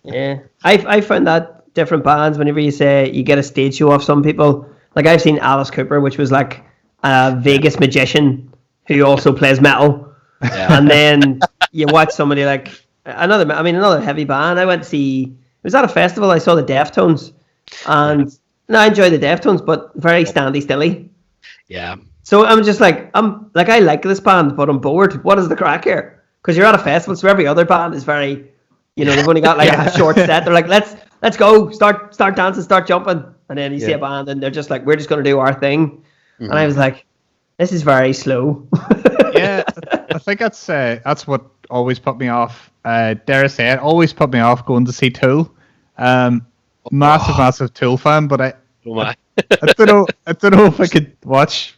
Yeah, I found that different bands. Whenever you say you get a stage show off some people. Like I've seen Alice Cooper, which was like a Vegas magician who also plays metal, and then you watch somebody like another heavy band. I went to see. It was at a festival. I saw the Deftones, and I enjoy the Deftones, but very standy stilly. Yeah. So I'm just like I like this band, but I'm bored. What is the crack here? Because you're at a festival, so every other band is very, you know, they've only got like a short set. They're like, let's go, start dancing, start jumping. And then you see a band and they're just like, we're just going to do our thing. Mm-hmm. And I was like, this is very slow. Yeah, I think that's what always put me off. Dare say it, always put me off going to see Tool. Massive Tool fan, but I don't know if I could watch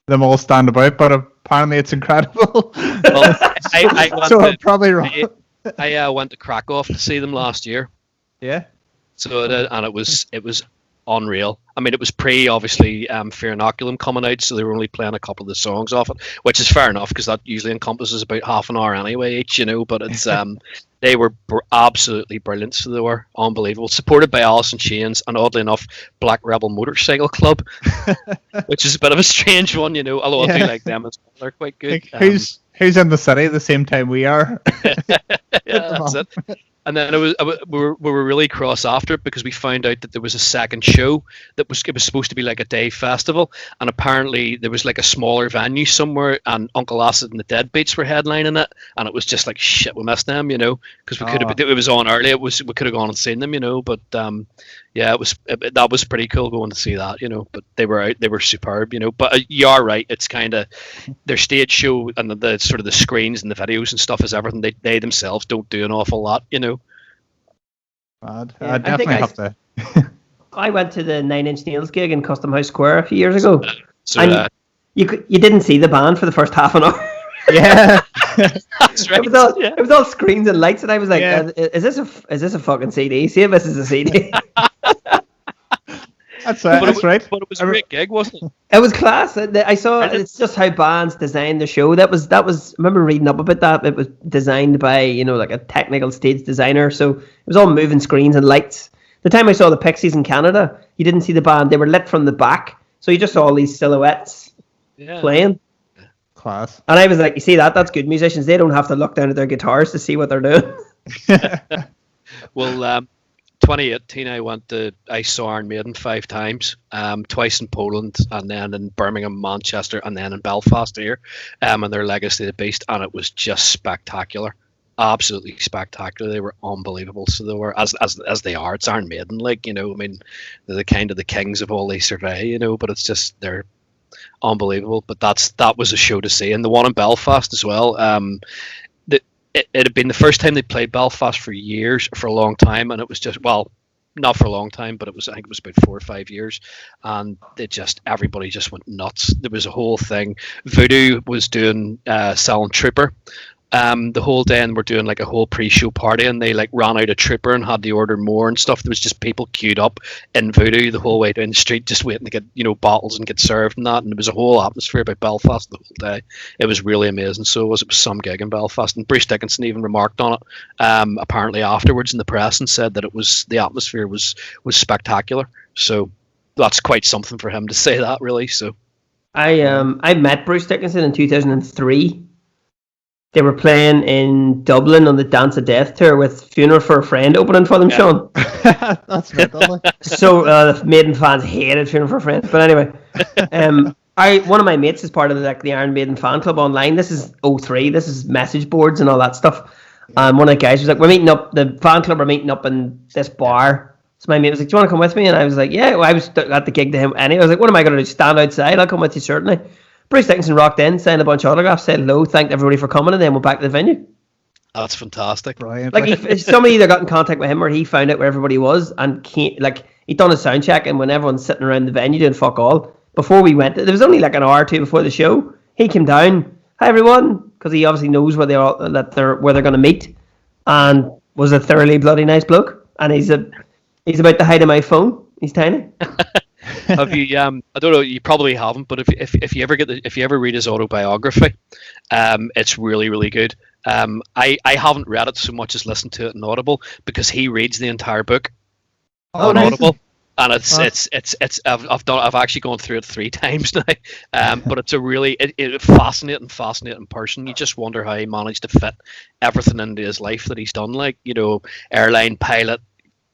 them all stand about, but apparently it's incredible. Well, I'm probably wrong. I went to Krakow to see them last year. Yeah. So it was unreal. I mean, it was obviously Fear Inoculum coming out, so they were only playing a couple of the songs off it, which is fair enough because that usually encompasses about half an hour anyway each, you know. But it's they were absolutely brilliant, so they were unbelievable. Supported by Alice in Chains and oddly enough, Black Rebel Motorcycle Club, which is a bit of a strange one, you know. Although I do like them as well; they're quite good. Like, who's in the city at the same time we are? Yeah, that's it. And then we were really cross after it because we found out that there was a second show it was supposed to be like a day festival, and apparently there was like a smaller venue somewhere, and Uncle Acid and the Deadbeats were headlining it, and it was just like shit, we missed them, you know, because we could have it was on early. We could have gone and seen them, you know, but that was pretty cool going to see that, you know. But they were superb, you know. But you are right, it's kind of their stage show and the sort of the screens and the videos and stuff is everything. They themselves don't do an awful lot, you know. I definitely have to. I went to the 9 Inch Nails gig in Custom House Square a few years ago. You didn't see the band for the first half an hour. Yeah, that's right. It was all screens and lights, and I was like, "Is this a fucking CD? See if this is a CD." That's right. But it was a great gig, wasn't it? It was class. I saw. It's just how bands design the show. That was. I remember reading up about that. It was designed by, you know, like a technical stage designer. So it was all moving screens and lights. The time I saw the Pixies in Canada, you didn't see the band. They were lit from the back, so you just saw all these silhouettes playing. Class. And I was like, you see that? That's good. Musicians, they don't have to look down at their guitars to see what they're doing. Well, 2018, I saw Iron Maiden 5 times, twice in Poland, and then in Birmingham, Manchester, and then in Belfast here, and their Legacy of the Beast, and it was just spectacular, absolutely spectacular. They were unbelievable. So they were as they are. It's Iron Maiden, like, you know. I mean, they're the kind of the kings of all they survey, you know. But it's just they're unbelievable. But that was a show to see, and the one in Belfast as well. It had been the first time they played Belfast for a long time, and it was just, well, not for a long time, but I think it was about 4 or 5 years, and everybody just went nuts. There was a whole thing. Voodoo was doing selling Trooper the whole day, and we're doing like a whole pre-show party, and they like ran out of Trooper and had to order more and stuff. There was just people queued up in Voodoo the whole way down the street just waiting to get, you know, bottles and get served and that, and there was a whole atmosphere about Belfast the whole day. It was really amazing. So it was some gig in Belfast, and Bruce Dickinson even remarked on it apparently afterwards in the press, and said that the atmosphere was spectacular. So that's quite something for him to say that, really. So I met Bruce Dickinson in 2003. They were playing in Dublin on the Dance of Death tour with Funeral for a Friend opening for them, Seán. That's right, Dublin. So the Maiden fans hated Funeral for a Friend. But anyway, one of my mates is part of the Iron Maiden fan club online. This is 2003. This is message boards and all that stuff. And one of the guys was like, we're meeting up, the fan club are meeting up in this bar. So my mate was like, do you want to come with me? And I was like, yeah. Well, I was at the gig to him anyway. I was like, what am I going to do? Stand outside? I'll come with you, certainly. Bruce Dickinson rocked in, signed a bunch of autographs, said hello, thanked everybody for coming, and then went back to the venue. That's fantastic. Brilliant. Like if somebody either got in contact with him or he found out where everybody was and he'd done a sound check, and when everyone's sitting around the venue doing fuck all, before we went, there was only like an hour or two before the show, he came down, hi everyone, because he obviously knows where they're going to meet, and was a thoroughly bloody nice bloke, and he's about the height of my phone. He's tiny. Have you? I don't know. You probably haven't, but if you ever read his autobiography, it's really really good. I haven't read it so much as listened to it in Audible, because he reads the entire book on Audible, and I've actually gone through it 3 times now. But it's a really fascinating person. You just wonder how he managed to fit everything into his life that he's done, like, you know, airline pilot,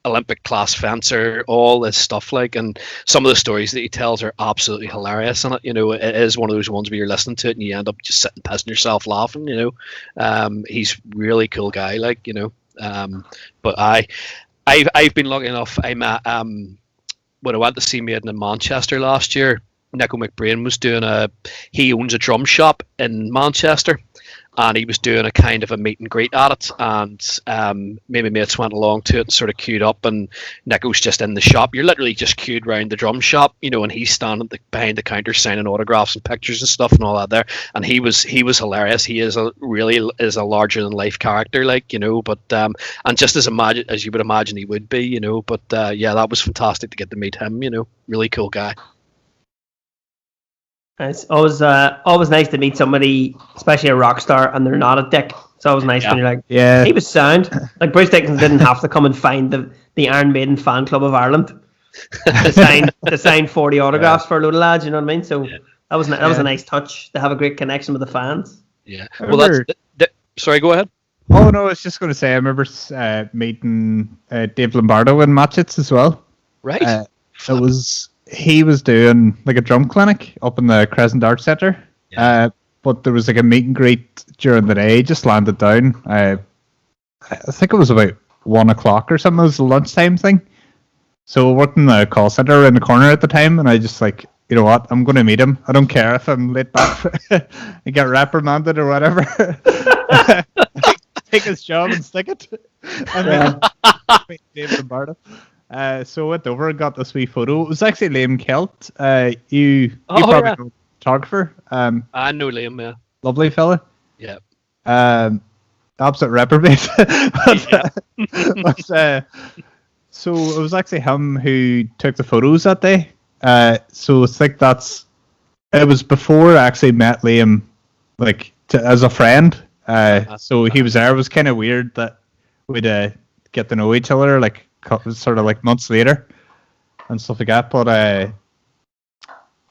Olympic class fencer, all this stuff, like, and some of the stories that he tells are absolutely hilarious. And you know, it is one of those ones where you're listening to it and you end up just sitting pissing yourself laughing. You know, he's really cool guy, like, you know. But I've been lucky enough. I met when I went to see Maiden in Manchester last year. Nico McBrain was he owns a drum shop in Manchester, and he was doing a kind of a meet and greet at it, and maybe mates went along to it and sort of queued up, and Nico's just in the shop. You're literally just queued round the drum shop, you know, and he's standing behind the counter signing autographs and pictures and stuff and all that there. And he was hilarious. He is a larger than life character, like, you know, but and just as you would imagine he would be, you know. But yeah, that was fantastic to get to meet him, you know. Really cool guy. It's always nice to meet somebody, especially a rock star, and they're not a dick. It's always nice when you're like, he was sound. Like Bruce Dickinson didn't have to come and find the Iron Maiden fan club of Ireland to sign 40 autographs for a load of lads. You know what I mean? So that was a nice touch to have a great connection with the fans. Yeah. Well, sorry, go ahead. Oh no, I was just going to say, I remember meeting Dave Lombardo in Matchets as well. Right. He was doing like a drum clinic up in the Crescent Arts Centre, but there was like a meet and greet during the day. He just landed down. I think it was about 1 o'clock or something. It was a lunchtime thing. So we worked in the call centre around the corner at the time, and I just like, you know what, I'm going to meet him. I don't care if I'm late back and get reprimanded or whatever. Take his job and stick it. And then meet Dave Lombardo. So I went over and got this wee photo. It was actually Liam Kelt. You probably know the photographer. I know Liam, yeah. Lovely fella. Yeah. Absolute reprobate. So it was actually him who took the photos that day. So I think it was before I actually met Liam, like as a friend. So he was there. It was kind of weird that we'd get to know each other, like, sort of like months later and stuff like that. But I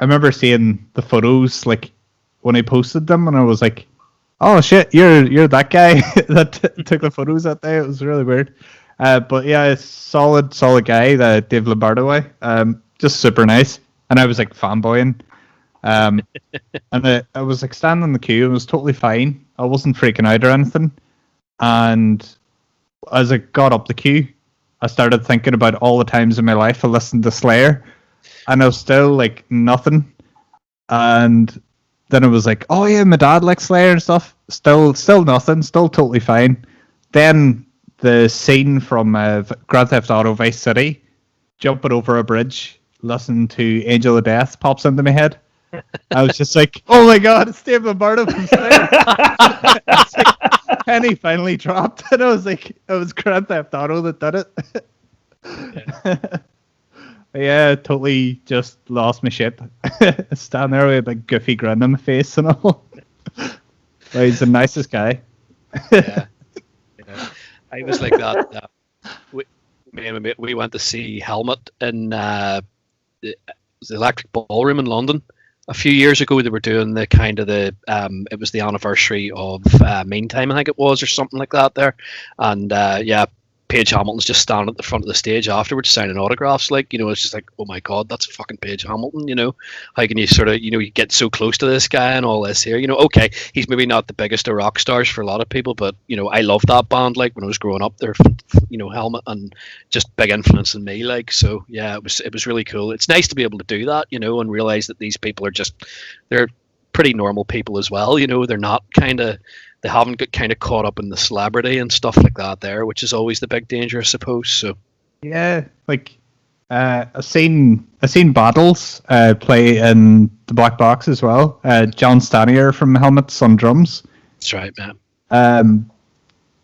remember seeing the photos like when he posted them, and I was like, oh shit, you're that guy that took the photos that day. It was really weird. But yeah, solid guy, that Dave Lombardo. Just super nice. And I was like fanboying. And I was like standing in the queue and it was totally fine. I wasn't freaking out or anything. And as I got up the queue, I started thinking about all the times in my life I listened to Slayer, and I was still like nothing. And then it was like, oh yeah, my dad likes Slayer and stuff. Still nothing. Still totally fine. Then the scene from Grand Theft Auto Vice City, jumping over a bridge, listening to Angel of Death pops into my head. I was just like, oh my god, it's Dave Lombardo from Slayer. Penny finally dropped, and I was like, it was Grand Theft Auto that did it. Yeah, totally just lost my shit. Stand there with a big goofy grin on my face and all. But he's the nicest guy. Yeah. I was like that. We went to see Helmet in the Electric Ballroom in London. A few years ago, they were doing the kind of it was the anniversary of Meantime, I think it was, or something like that there. And Paige Hamilton's just standing at the front of the stage afterwards signing autographs. Like, you know, it's just like, oh my god, that's fucking Paige Hamilton, you know. How can you sort of, you know, you get so close to this guy and all this here, you know. Okay, he's maybe not the biggest of rock stars for a lot of people, but, you know, I loved that band, like, when I was growing up there, you know, Helmet, and just big influence in me, like. So yeah, it was really cool. It's nice to be able to do that, you know, and realize that these people are they're pretty normal people as well, you know. They're not they haven't got kind of caught up in the celebrity and stuff like that there, which is always the big danger, I suppose. So yeah, like I've seen Battles play in the Black Box as well. John Stanier from Helmets on drums. That's right, man.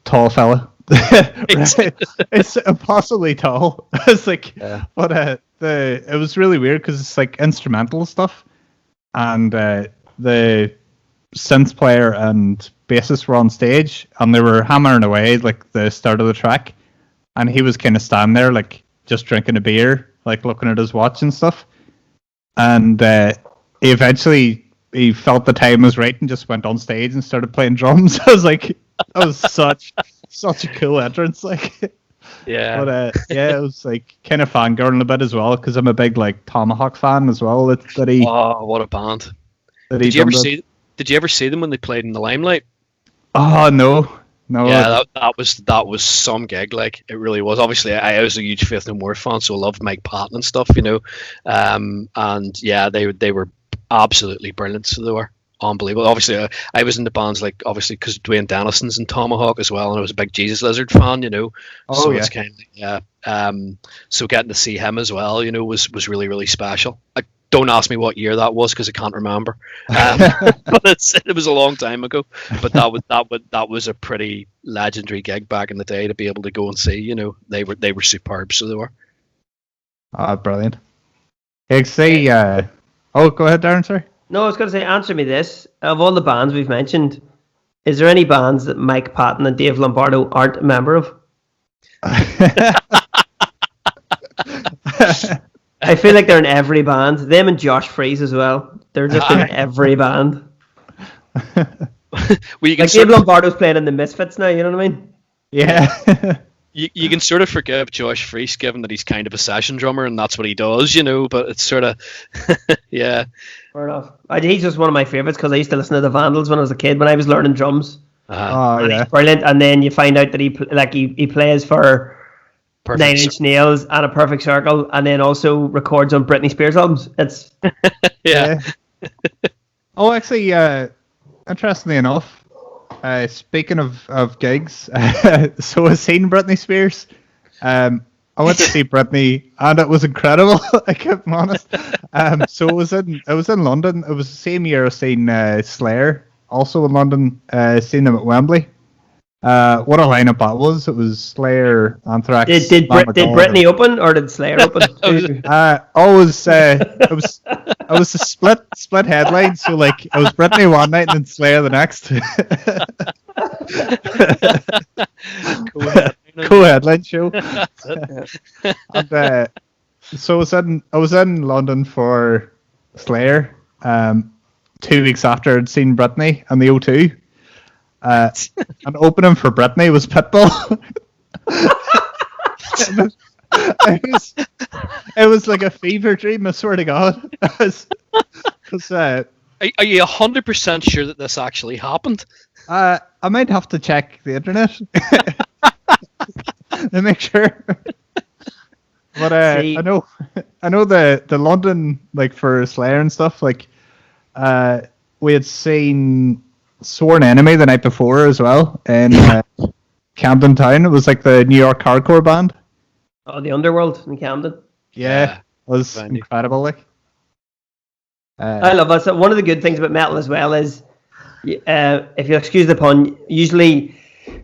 Tall fella. It's impossibly tall. It's like, but it was really weird because it's like instrumental stuff, and the synth player and bassist were on stage, and they were hammering away like the start of the track, and he was kind of standing there like just drinking a beer, like looking at his watch and stuff, and he felt the time was right and just went on stage and started playing drums. I was like, that was such a cool entrance, like. Yeah. But it was like kind of fangirling a bit as well because I'm a big like Tomahawk fan as well. That he. Oh, what a band! Did you ever see them when they played in the Limelight? Oh no. Yeah, that was some gig. Like it really was. Obviously, I was a huge Faith No More fan, so I loved Mike Patton and stuff, you know. And yeah, they were absolutely brilliant. So they were unbelievable. Obviously, I was in the bands like obviously because Dwayne Dennison's in Tomahawk as well, and I was a big Jesus Lizard fan, you know. Oh, so yeah. it's kind of so getting to see him as well, you know, was really really special. Don't ask me what year that was because I can't remember. But it was a long time ago. But that was a pretty legendary gig back in the day to be able to go and see. You know, they were superb. So they were. Ah, brilliant. Go ahead, Darren. Sorry. No, I was going to say, answer me this. Of all the bands we've mentioned, is there any bands that Mike Patton and Dave Lombardo aren't a member of? I feel like they're in every band. Them and Josh Freese as well. They're just in every band. Well, like Dave Lombardo's playing in the Misfits now, you know what I mean? Yeah. You can sort of forgive Josh Freese given that he's kind of a session drummer and that's what he does, you know, but it's sort of, yeah. Fair enough. He's just one of my favourites because I used to listen to the Vandals when I was a kid, when I was learning drums. Oh, yeah. He's brilliant. And then you find out that he plays for Nine Inch Nails and A Perfect Circle, and then also records on Britney Spears albums. It's yeah. Oh, actually, interestingly enough, speaking of gigs, so I've seen Britney Spears. I went to see Britney, and it was incredible. I keep being honest. So it was in London. It was the same year I seen Slayer, also in London. Seen them at Wembley. What a lineup that was! It was Slayer, Anthrax. Did Britney open or did Slayer open? It was a split headline. So like it was Britney one night and then Slayer the next. Cool headline show. And so I was in London for Slayer. 2 weeks after I'd seen Britney and the O2. And opening for Britney was Pitbull. It was like a fever dream, I swear to God. Are you 100% sure that this actually happened? I might have to check the internet to make sure. But I know the London, like for Slayer and stuff, like we had seen Sworn Enemy the night before as well in Camden Town. It was like the New York hardcore band. Oh, the Underworld in Camden. Yeah, it was incredible. Like, I love that. So one of the good things about metal as well is, if you'll excuse the pun, usually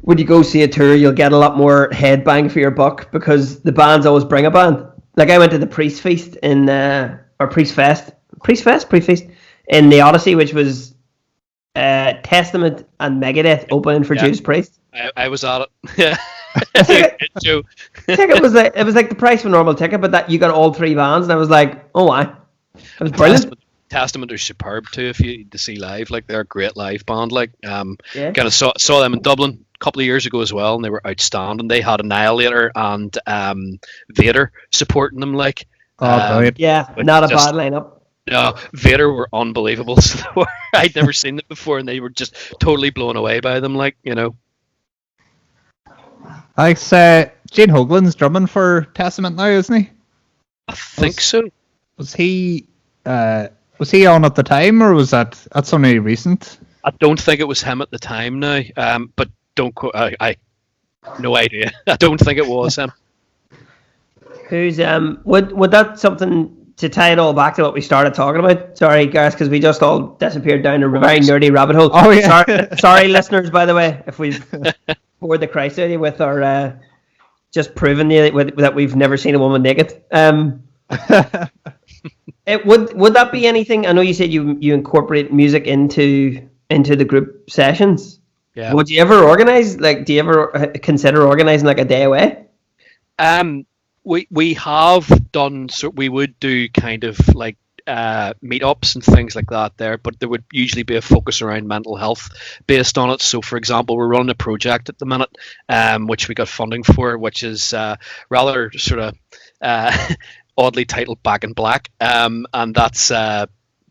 when you go see a tour, you'll get a lot more head bang for your buck because the bands always bring a band. Like I went to the Priest Feast or Priest Fest in the Odyssey, which was Testament and Megadeth opening for Judas Priest. I was at it. Yeah. Ticket was like the price of a normal ticket, but that you got all 3 bands, and I was like, oh my, it was brilliant. Testament are superb too if you to see live. Like they're a great live band. Like kind of saw them in Dublin a couple of years ago as well, and they were outstanding. They had Annihilator and Vader supporting them. Like brilliant. Yeah, not a bad lineup. No, Vader were unbelievable. So I'd never seen them before, and they were just totally blown away by them. Like, you know. I say Gene Hoglan's drumming for Testament now, isn't he? I think so. Was he on at the time, or was that's only recent? I don't think it was him at the time now, but don't quote. I no idea. I don't think it was him. Who's would that something to tie it all back to what we started talking about? Sorry, guys, because we just all disappeared down a very nerdy rabbit hole. Oh yeah. Sorry, listeners. By the way, if we've bored the Christ out of you with our just proving that we've never seen a woman naked. Would that be anything? I know you said you incorporate music into the group sessions. Yeah. Would you ever organize? Like, do you ever consider organizing like a day away? We have done, so we would do kind of like meetups and things like that there, but there would usually be a focus around mental health based on it. So for example, we're running a project at the minute, which we got funding for, which is rather sort of oddly titled Back in Black, and that's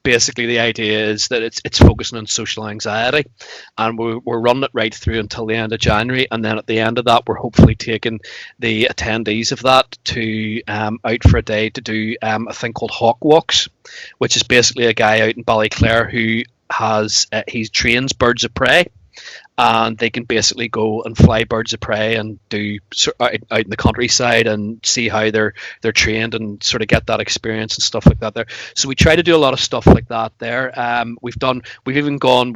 basically the idea is that it's focusing on social anxiety, and we're running it right through until the end of January, and then at the end of that we're hopefully taking the attendees of that to out for a day to do a thing called Hawk Walks, which is basically a guy out in Ballyclare who has he trains birds of prey, and they can basically go and fly birds of prey and do out in the countryside and see how they're trained and sort of get that experience and stuff like that there. So we try to do a lot of stuff like that there. We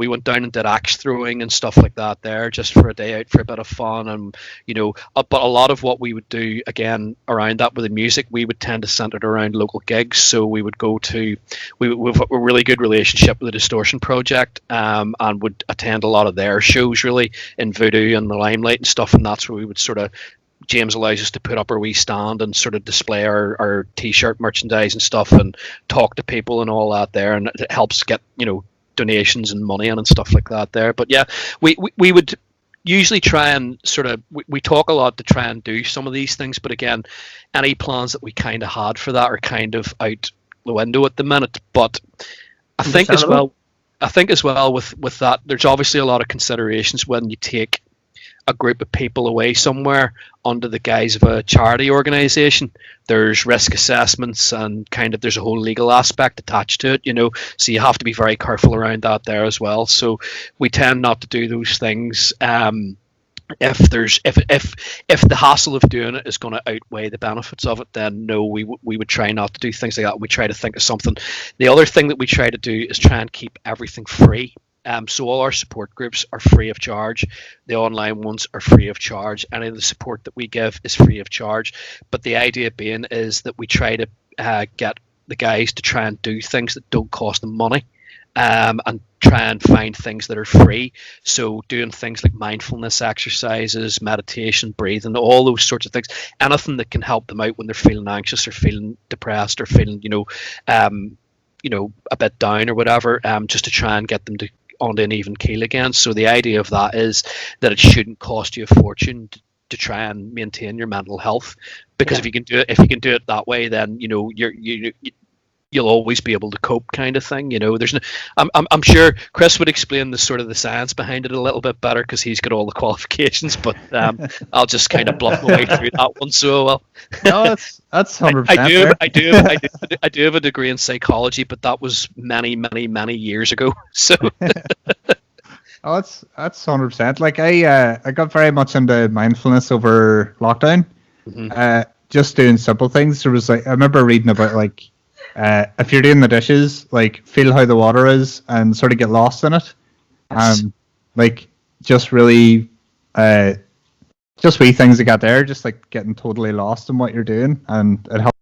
went down and did axe throwing and stuff like that there, just for a day out for a bit of fun. And but a lot of what we would do again around that with the music, we would tend to center it around local gigs. So we would go to we've a really good relationship with the Distortion Project, and would attend a lot of their shows really in Voodoo and the Limelight and stuff, and that's where we would sort of, James allows us to put up our wee stand and sort of display our t-shirt merchandise and stuff and talk to people and all that there, and it helps get donations and money and stuff like that there. But yeah, we would usually try and sort of we talk a lot to try and do some of these things, but again, any plans that we kind of had for that are kind of out the window at the minute. But I think as well with that, there's obviously a lot of considerations when you take a group of people away somewhere under the guise of a charity organisation. There's risk assessments and kind of there's a whole legal aspect attached to it, so you have to be very careful around that there as well. So we tend not to do those things. If the hassle of doing it is going to outweigh the benefits of it, then no, we would try not to do things like that. We try to think of something. The other thing that we try to do is try and keep everything free. So all our support groups are free of charge. The online ones are free of charge. Any of the support that we give is free of charge. But the idea being is that we try to get the guys to try and do things that don't cost them money. And try and find things that are free. So doing things like mindfulness exercises, meditation, breathing, all those sorts of things, anything that can help them out when they're feeling anxious or feeling depressed or feeling, a bit down or whatever, just to try and get them to onto an even keel again. So the idea of that is that it shouldn't cost you a fortune to try and maintain your mental health, because if you can do it that way, then you'll always be able to cope, kind of thing. There's no, I'm sure Chris would explain the sort of the science behind it a little bit better because he's got all the qualifications, but I'll just kind of bluff my way through that one. So well, no, that's 100%. I do have a degree in psychology, but that was many years ago. So oh, that's 100%. Like I got very much into mindfulness over lockdown. Mm-hmm. Just doing simple things. There was I remember reading about if you're doing the dishes, feel how the water is and sort of get lost in it. Yes. Just really, just wee things that got there, just getting totally lost in what you're doing, and it helps.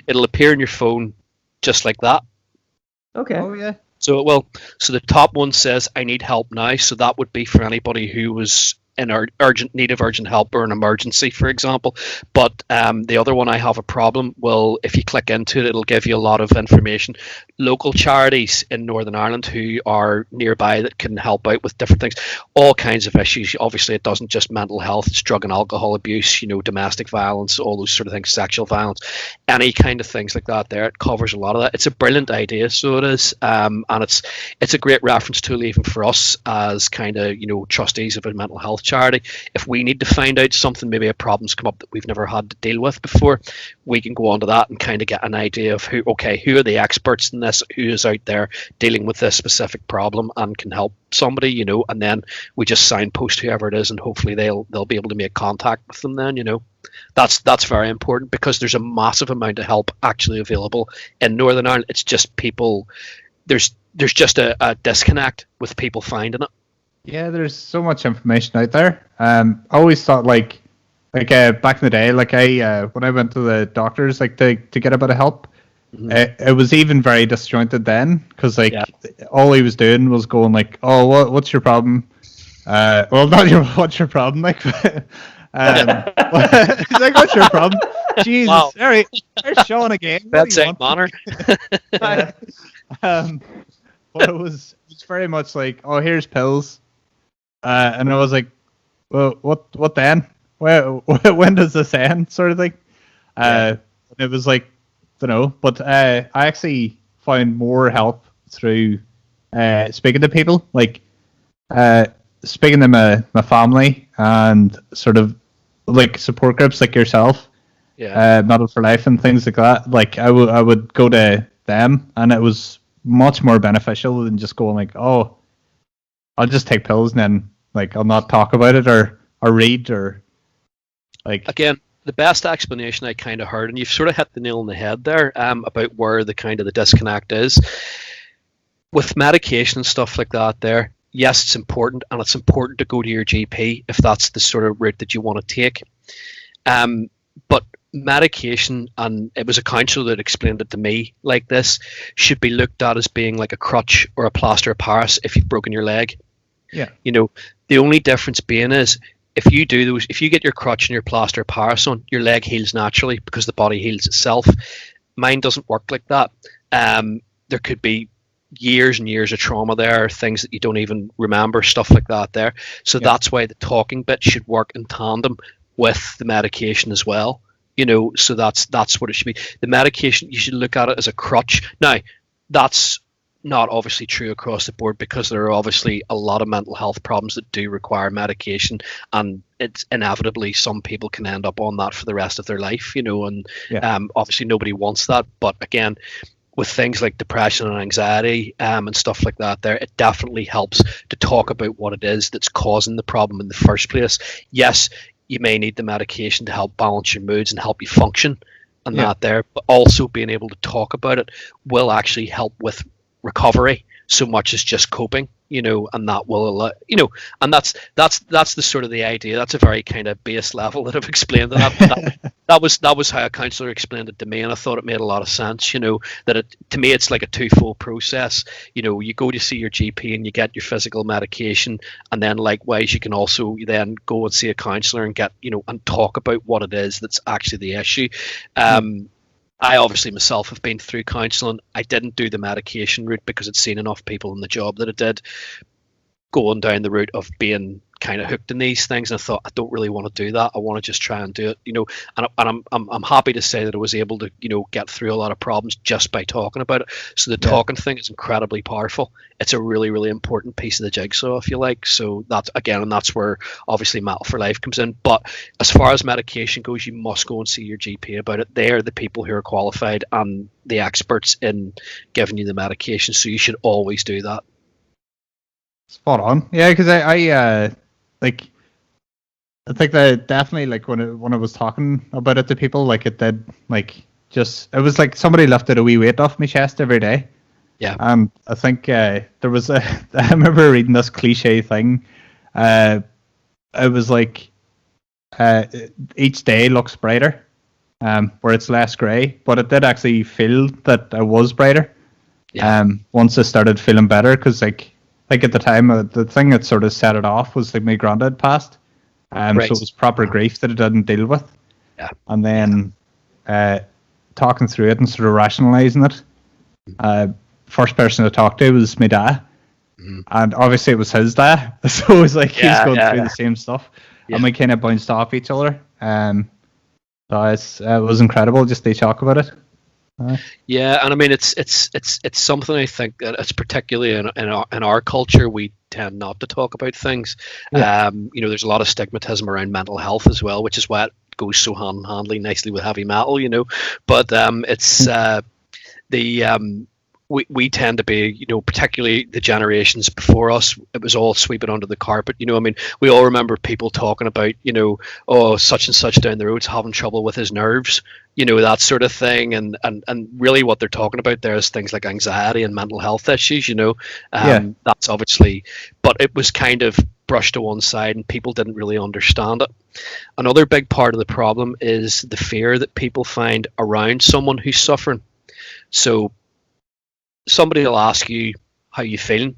It'll appear in your phone just like that. Okay. Oh yeah. So it will. So the top one says, "I need help now." So that would be for anybody who was in urgent need of urgent help or an emergency, for example. But the other one, "I have a problem," will, if you click into it, it'll give you a lot of information. Local charities in Northern Ireland who are nearby that can help out with different things, all kinds of issues. Obviously, it doesn't just mental health; it's drug and alcohol abuse, domestic violence, all those sort of things, sexual violence, any kind of things like that. There, it covers a lot of that. It's a brilliant idea, so it is, and it's a great reference tool even for us as kind of trustees of a mental health charity. If we need to find out something, maybe a problem's come up that we've never had to deal with before, we can go onto that and kind of get an idea of who are the experts in this, who is out there dealing with this specific problem and can help somebody, and then we just signpost whoever it is, and hopefully they'll be able to make contact with them then. That's very important, because there's a massive amount of help actually available in Northern Ireland. It's just people, there's just a disconnect with people finding it. Yeah, there's so much information out there. I always thought back in the day, when I went to the doctors to get a bit of help, it was even very disjointed then, because all he was doing was going "Oh, what's your problem?" Well, not your what's your problem, he's like, "What's your problem?" Jesus, wow. There's Seán again. That's it, manner. But it was very much "Oh, here's pills," and I was like, "Well, what then? When does this end?" sort of thing. It was don't know, but I actually found more help through speaking to people, speaking to my family and sort of support groups like yourself, Metal for Life and things like that. I would go to them, and it was much more beneficial than just going "Oh, I'll just take pills and then I'll not talk about it or read or Again, the best explanation I kind of heard, and you've sort of hit the nail on the head there, about where the kind of the disconnect is with medication and stuff like that. There, yes, it's important, and it's important to go to your GP if that's the sort of route that you want to take. But medication, and it was a counsellor that explained it to me like this, should be looked at as being like a crutch or a plaster of Paris if you've broken your leg. Yeah. The only difference being is, if you get your crutch and your plaster of Paris on, your leg heals naturally because the body heals itself. Mine doesn't work like that. There could be years and years of trauma there, things that you don't even remember, stuff like that there. So that's why the talking bit should work in tandem with the medication as well. So that's what it should be. The medication, you should look at it as a crutch. Now, that's not obviously true across the board, because there are obviously a lot of mental health problems that do require medication, and it's inevitably some people can end up on that for the rest of their life, and obviously nobody wants that. But again, with things like depression and anxiety and stuff like that there, it definitely helps to talk about what it is that's causing the problem in the first place. Yes, you may need the medication to help balance your moods and help you function and that there, but also being able to talk about it will actually help with recovery so much as just coping, and that will, and that's the sort of the idea. That's a very kind of base level that I've explained that. that was how a counsellor explained it to me, and I thought it made a lot of sense. That to me it's like a twofold process. You go to see your GP and you get your physical medication, and then likewise you can also then go and see a counsellor and get and talk about what it is that's actually the issue. I obviously myself have been through counselling. I didn't do the medication route because I'd seen enough people in the job that I did going down the route of being kind of hooked in these things, and I thought, I don't really want to do that. I want to just try and do it, and I'm happy to say that I was able to get through a lot of problems just by talking about it. So the talking thing is incredibly powerful. It's a really, really important piece of the jigsaw, if you like. So that's, again, and that's where obviously Metal for Life comes in. But as far as medication goes, you must go and see your GP about it. They're the people who are qualified and the experts in giving you the medication, so you should always do that. Spot on. Yeah, because I think that definitely, when I was talking about it to people, it did, it was like somebody lifted a wee weight off my chest every day. Yeah. And I think there was I remember reading this cliche thing. It was each day looks brighter. where it's less grey. But it did actually feel that I was brighter. Yeah. Once I started feeling better, because like at the time, the thing that sort of set it off was like my granddad passed. Right. So it was proper grief that I didn't deal with. Yeah. And then talking through it and sort of rationalising it. First person to talk to was my dad. And obviously it was his dad. So it was like he's going through the same stuff. Yeah. And we kind of bounced off each other. So it was incredible just to talk about it. Yeah, and I mean it's something I think that it's particularly in our culture we tend not to talk about things. Yeah. There's a lot of stigmatism around mental health as well, which is why it goes so handily nicely with heavy metal, But it's we tend to be, particularly the generations before us, it was all sweeping under the carpet. I mean, we all remember people talking about, such and such down the road's having trouble with his nerves, that sort of thing. And really what they're talking about there is things like anxiety and mental health issues, That's obviously, but it was kind of brushed to one side and people didn't really understand it. Another big part of the problem is the fear that people find around someone who's suffering. So somebody will ask you how you feeling.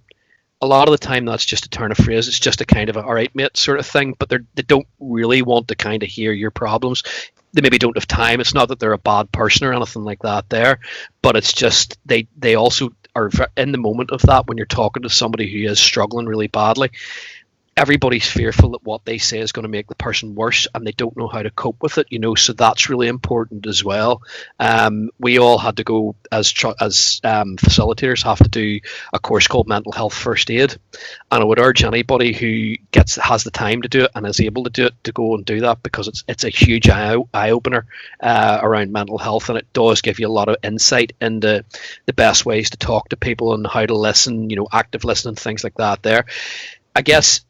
A lot of the time that's just a turn of phrase. It's just a kind of all right mate sort of thing, but they don't really want to kind of hear your problems. They maybe don't have time. It's not that they're a bad person or anything like that there, but it's just they also are in the moment of that when you're talking to somebody who is struggling really badly. Everybody's fearful that what they say is going to make the person worse and they don't know how to cope with it, so that's really important as well. We all had to go as facilitators have to do a course called Mental Health First Aid, and I would urge anybody who has the time to do it and is able to do it to go and do that, because it's a huge eye opener around mental health, and it does give you a lot of insight into the best ways to talk to people and how to listen, active listening, things like that there. I guess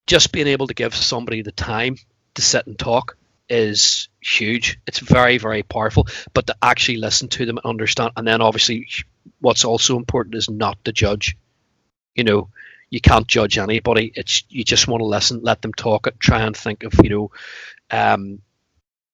just being able to give somebody the time to sit and talk is huge. It's very, very powerful, but to actually listen to them and understand. And then obviously what's also important is not to judge. You can't judge anybody. You just want to listen, let them talk it, try and think of,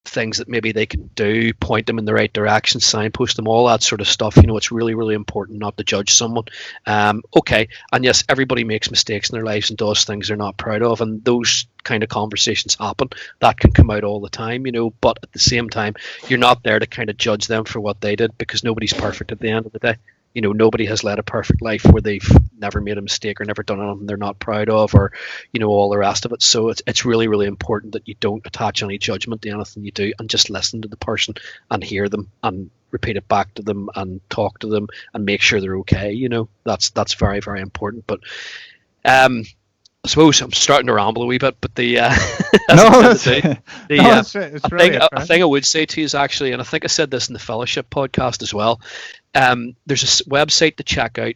things that maybe they can do, point them in the right direction, signpost them, all that sort of stuff. It's really, really important not to judge someone. Okay, and yes, everybody makes mistakes in their lives and does things they're not proud of, and those kind of conversations happen. That can come out all the time, but at the same time, you're not there to kind of judge them for what they did, because nobody's perfect at the end of the day. Nobody has led a perfect life where they've never made a mistake or never done anything they're not proud of, or all the rest of it. So it's really, really important that you don't attach any judgment to anything you do, and just listen to the person and hear them and repeat it back to them and talk to them and make sure they're okay. That's very, very important. But I suppose I'm starting to ramble a wee bit, but the thing I would say to you is actually, and I think I said this in the fellowship podcast as well, there's a website to check out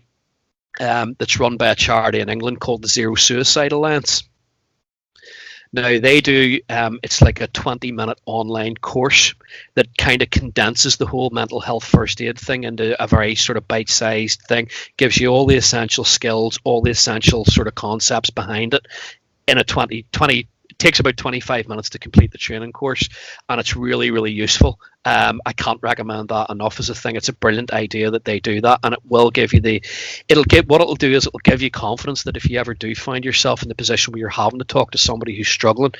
that's run by a charity in England called the Zero Suicide Alliance. Now they do, it's like a 20-minute online course that kind of condenses the whole mental health first aid thing into a very sort of bite-sized thing, gives you all the essential skills, all the essential sort of concepts behind it in a 20, it takes about 25 minutes to complete the training course, and it's really, really useful. I can't recommend that enough as a thing. It's a brilliant idea that they do that, and it will give you it'll give you confidence that if you ever do find yourself in the position where you're having to talk to somebody who's struggling,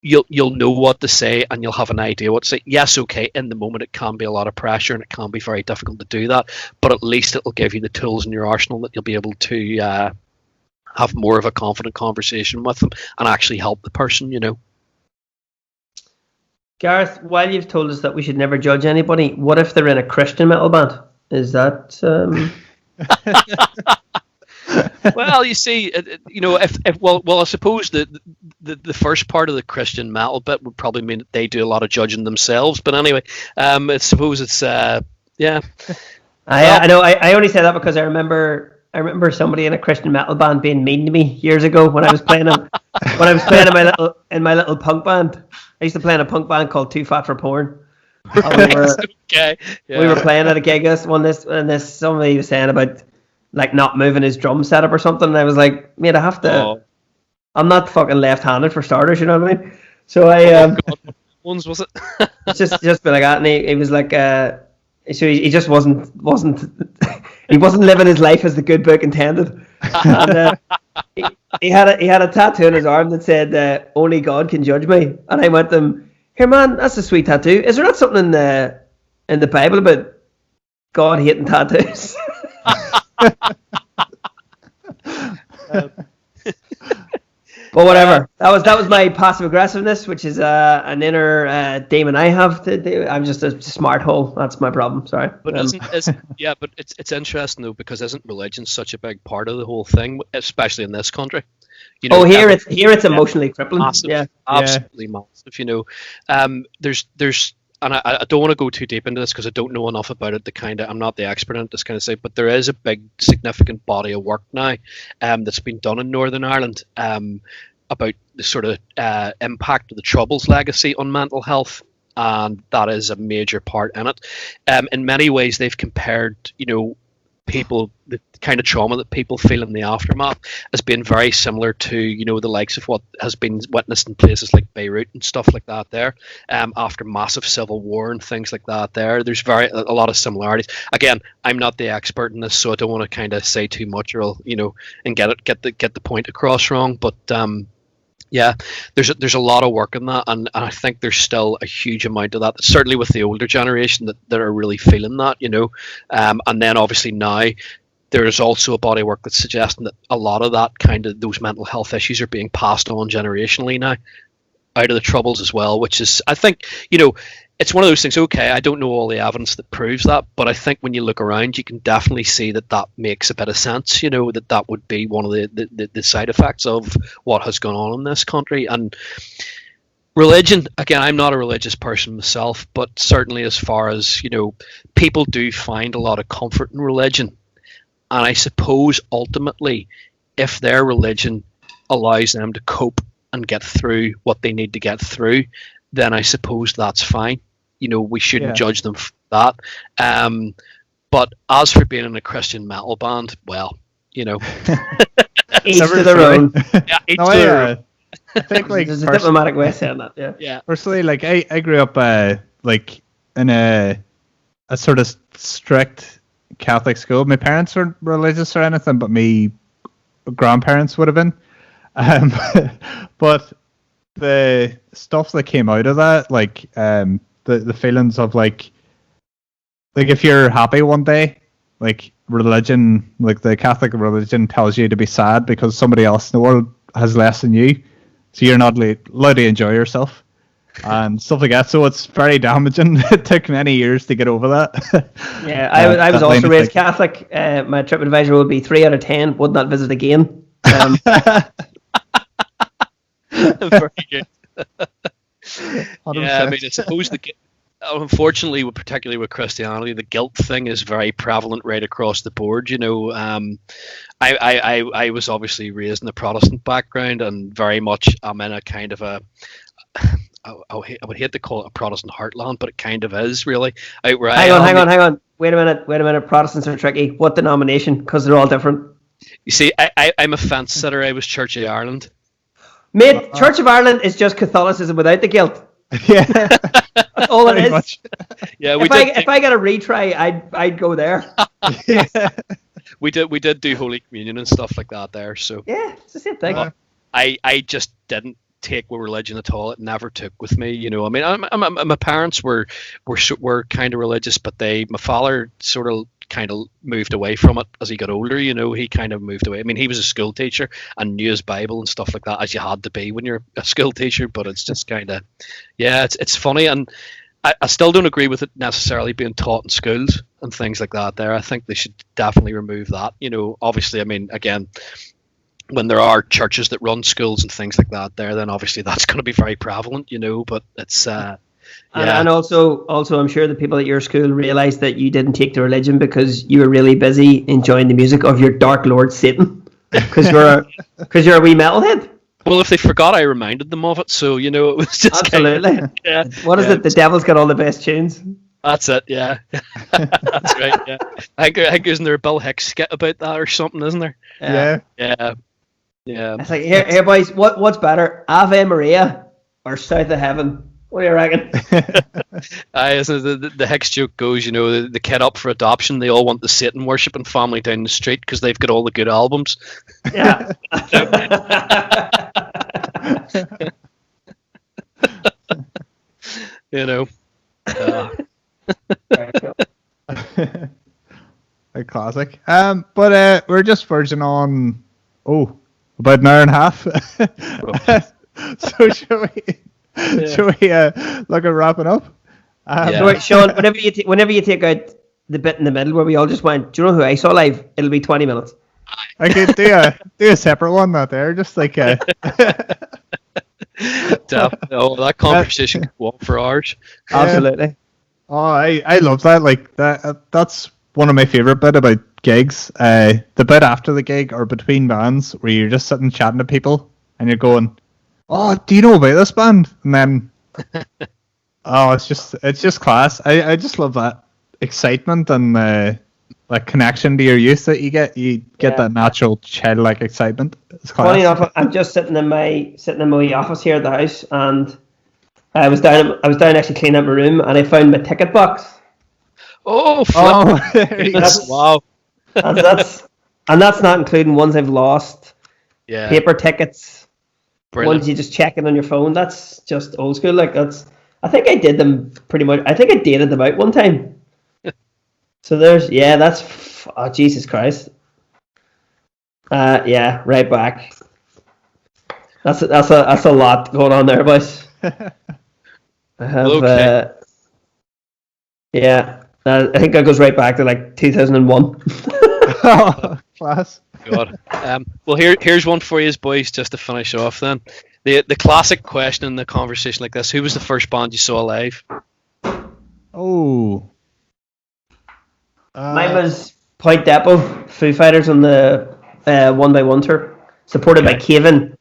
you'll know what to say, and you'll have an idea what to say. Yes, okay, in the moment it can be a lot of pressure and it can be very difficult to do that, but at least it'll give you the tools in your arsenal that you'll be able to have more of a confident conversation with them and actually help the person, Gareth, while you've told us that we should never judge anybody, what if they're in a Christian metal band? Is that Well, you see, I suppose the first part of the Christian metal bit would probably mean that they do a lot of judging themselves. But anyway, I suppose it's yeah. I know. I only say that because I remember somebody in a Christian metal band being mean to me years ago when I was playing in my little punk band. I used to play in a punk band called Too Fat for Porn. We were playing at a gig and somebody was saying about like not moving his drum setup or something, and I was like, mate, I have to. I'm not fucking left-handed for starters, you know what I mean? So ones, was it? just be like that, and he was like, so he just wasn't he wasn't living his life as the good book intended. And, he had a tattoo on his arm that said, "Only God can judge me." And I went to him, "Here, man, that's a sweet tattoo. Is there not something in the Bible about God hating tattoos?" But whatever. That was my passive aggressiveness, which is an inner demon I have. I'm just a smart hole. That's my problem. Sorry. But it's interesting though, because isn't religion such a big part of the whole thing, especially in this country? You know, here it's emotionally crippling. Massive, absolutely massive. You know, there's. And I don't want to go too deep into this because I don't know enough about it. I'm not the expert in this kind of say, but there is a big, significant body of work now that's been done in Northern Ireland about the sort of impact of the Troubles legacy on mental health, and that is a major part in it. In many ways, they've compared, you know, the kind of trauma that people feel in the aftermath has been very similar to, you know, the likes of what has been witnessed in places like Beirut and stuff like that there, after massive civil war and things like that there. There's a lot of similarities. Again, I'm not the expert in this, so I don't want to kind of say too much or I'll, you know, and get the point across wrong, but yeah, there's a lot of work in that, and I think there's still a huge amount of that, certainly with the older generation that are really feeling that, you know. And then obviously now there is also a body of work that's suggesting that a lot of that kind of those mental health issues are being passed on generationally now out of the Troubles as well, which is, I think, you know, it's one of those things. Okay, I don't know all the evidence that proves that, but I think when you look around, you can definitely see that makes a bit of sense. You know, that would be one of the side effects of what has gone on in this country. And religion, again, I'm not a religious person myself, but certainly as far as, you know, people do find a lot of comfort in religion. And I suppose ultimately, if their religion allows them to cope and get through what they need to get through, then I suppose that's fine. You know, we shouldn't judge them for that. But as for being in a Christian metal band, well, you know, each to their own. Yeah, each to their own. I think like there's a diplomatic way of saying that. Yeah. Personally, like I grew up like in a sort of strict Catholic school. My parents weren't religious or anything, but my grandparents would have been. But the stuff that came out of that, like the feelings of like if you're happy one day, like religion, like the Catholic religion tells you to be sad because somebody else in the world has less than you, so you're not allowed to enjoy yourself and stuff like that. So it's very damaging. It took many years to get over that. Yeah, I was also raised Catholic. My TripAdvisor would be 3 out of 10. Would not visit again. Very good. Yeah, I mean, I suppose unfortunately, particularly with Christianity, the guilt thing is very prevalent right across the board. You know, I was obviously raised in a Protestant background, and very much I'm in a kind of a, I would hate to call it a Protestant heartland, but it kind of is really. Hang on. Wait a minute. Protestants are tricky. What denomination? Because they're all different. You see, I'm a fence sitter. I was Church of Ireland. Mate, Church of Ireland is just Catholicism without the guilt. Yeah, that's all it is. Much. Yeah, if I get a retry, I'd go there. Yeah. We did do Holy Communion and stuff like that there. So yeah, it's the same thing. I just didn't take with religion at all. It never took with me. You know, I mean, my parents were kind of religious, but my father sort of moved away from it as he got older. You know, he kind of moved away. I mean, he was a school teacher and knew his Bible and stuff like that, as you had to be when you're a school teacher. But it's just kind of, yeah, it's funny, and I still don't agree with it necessarily being taught in schools and things like that there. I think they should definitely remove that. You know, obviously, I mean, again, when there are churches that run schools and things like that there, then obviously that's going to be very prevalent, you know, but it's yeah. And also I'm sure the people at your school realised that you didn't take to religion because you were really busy enjoying the music of your Dark Lord Satan, because you're a wee metalhead. Well, if they forgot, I reminded them of it, so, you know, it was just absolutely. Yeah. What is it? The devil's got all the best tunes. That's it, yeah. That's right, yeah. I think isn't there a Bill Hicks skit about that or something, isn't there? Yeah. It's like, here boys, what's better, Ave Maria or South of Heaven? What do you reckon? The Hicks joke goes, the kid up for adoption, they all want the Satan worshipping family down the street because they've got all the good albums. Yeah. A classic. But we're just verging on about an hour and a half. So shall we look at wrapping up? So wait, Seán, whenever you take out the bit in the middle where we all just went, do you know who I saw live? It'll be 20 minutes. I could do a separate one out there, just like that conversation could go on for hours. Absolutely. Oh, I love that. Like that's one of my favorite bit about gigs. The bit after the gig or between bands where you're just sitting chatting to people and you're going, "Oh, do you know about this band?" And then, it's just class. I just love that excitement and like connection to your youth that you get. You get that natural childlike excitement. It's class. Funny enough, I'm just sitting in my office here at the house, and I was down actually cleaning up my room, and I found my ticket box. Oh, wow! And that's not including ones I've lost. Yeah. Paper tickets. Brilliant. Ones you just check in on your phone. That's just old school. Like I think I did them pretty much. I think I dated them out one time. So that's Jesus Christ. Right back. That's a lot going on there, boys. I have I think that goes right back to like 2001. Oh, class. God. Well, here's one for you, boys, just to finish off. Then the classic question in the conversation like this: who was the first band you saw live? Oh. Mine was Point Depot, Foo Fighters on the 1x1 tour, supported by Caven.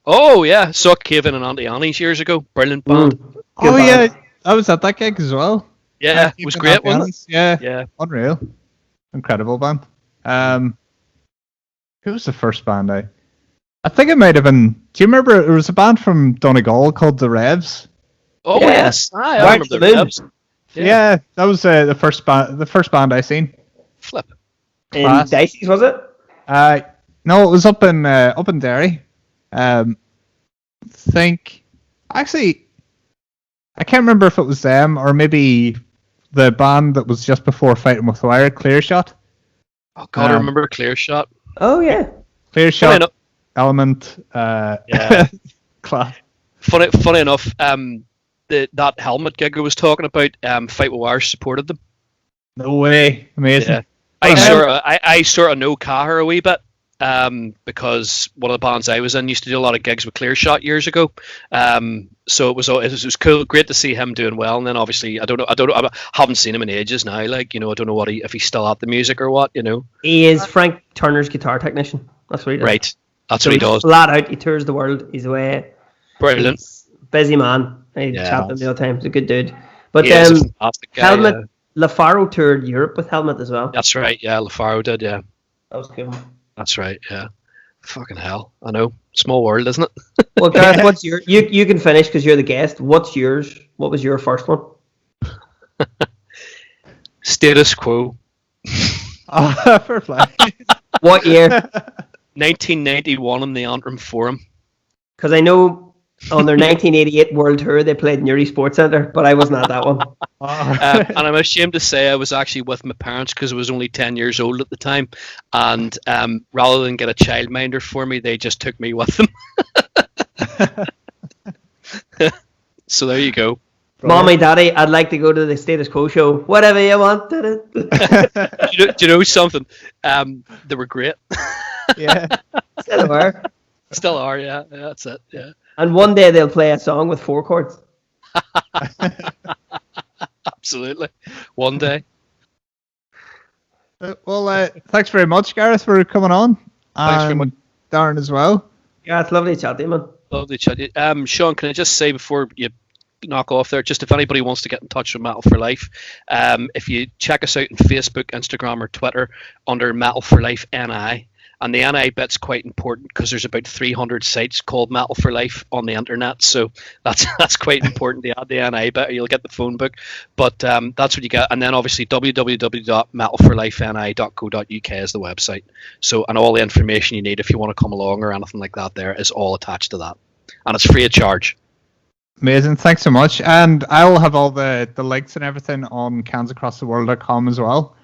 Oh yeah, saw Caven and Auntie Annie's years ago. Brilliant band. Good band. I was at that gig as well. Yeah, it was great, wasn't it? Yeah, unreal, incredible band. Who was the first band I think it might have been. Do you remember? There was a band from Donegal called the Revs. Oh yes, I remember the Revs. Yeah, that was the first band I seen. Flip. In Dicey's, was it? No, it was up in Derry. Actually, I can't remember if it was them or maybe the band that was just before Fighting with Wire, Clear Shot. Oh God, I remember Clear Shot. Oh yeah, Clear Shot. Element. Yeah. Class. Funny enough, that helmet gig I was talking about, Fight with Wire supported them. No way, amazing. Yeah. I sort of know Caher a wee bit, because one of the bands I was in used to do a lot of gigs with Clear Shot years ago. So it was cool, great to see him doing well. And then obviously I haven't seen him in ages now. Like, I don't know if he's still at the music or what. He is Frank Turner's guitar technician. That's what he does. Right, that's what he does. Flat out, he tours the world. He's away. Brilliant. Busy man. I chat with him all the time. He's a good dude. But he's a fantastic guy, Helmet, LaFaro toured Europe with Helmet as well. That's right. Yeah, LaFaro did. Yeah. That was cool. That's right. Yeah. Fucking hell. I know. Small world, isn't it? Well, Gareth, what's your? You can finish because you're the guest. What's yours? What was your first one? Status Quo. Fair play. What year? 1991 in the Antrim Forum. Because I know on their 1988 World Tour they played Newry Sports Centre, but I wasn't at that one. And I'm ashamed to say I was actually with my parents because I was only 10 years old at the time, and rather than get a childminder for me, they just took me with them. So there you go. Mommy, Daddy, I'd like to go to the Status Quo show. Whatever you want. Do you know something? They were great. Yeah. Still are. Still are, yeah. That's it, yeah. And one day they'll play a song with 4 chords. Absolutely. One day. Well, thanks very much, Gareth, for coming on. Thanks very much. Darren as well. Yeah, it's lovely to chat to you, man. Lovely to chat to you. Seán, can I just say before you knock off there, just if anybody wants to get in touch with Metal for Life, if you check us out on Facebook, Instagram or Twitter under Metal for Life NI, And the NI bit's quite important because there's about 300 sites called Metal for Life on the internet. So that's quite important to add the NI bit, or you'll get the phone book. But that's what you get. And then obviously www.metalforlifeni.co.uk is the website. So, and all the information you need if you want to come along or anything like that there is all attached to that. And it's free of charge. Amazing, thanks so much. And I'll have all the links and everything on cansacrosstheworld.com as well,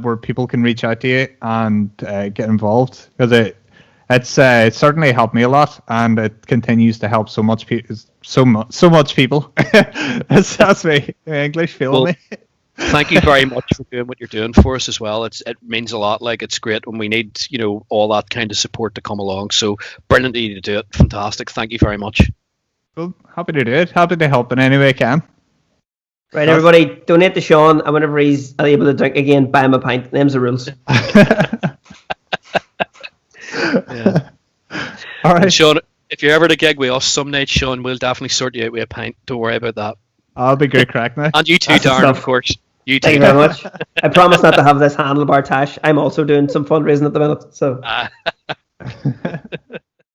where people can reach out to you and get involved, because it's certainly helped me a lot, and it continues to help so much people. That's me, English feeling me. Thank you very much for doing what you're doing for us as well. It means a lot. Like, it's great when we need, all that kind of support to come along. So brilliant of you to do it. Fantastic. Thank you very much. Well, happy to do it. Happy to help in any way I can. Right, everybody, donate to Seán, and whenever he's able to drink again, buy him a pint. Them's the rules. Yeah. All right, Seán, if you're ever at a gig with us some night, Seán, we'll definitely sort you out with a pint. Don't worry about that. I'll be great crack now. And you too, Darren, of course. You too. Thank you very much. I promise not to have this handlebar tash. I'm also doing some fundraising at the minute, so.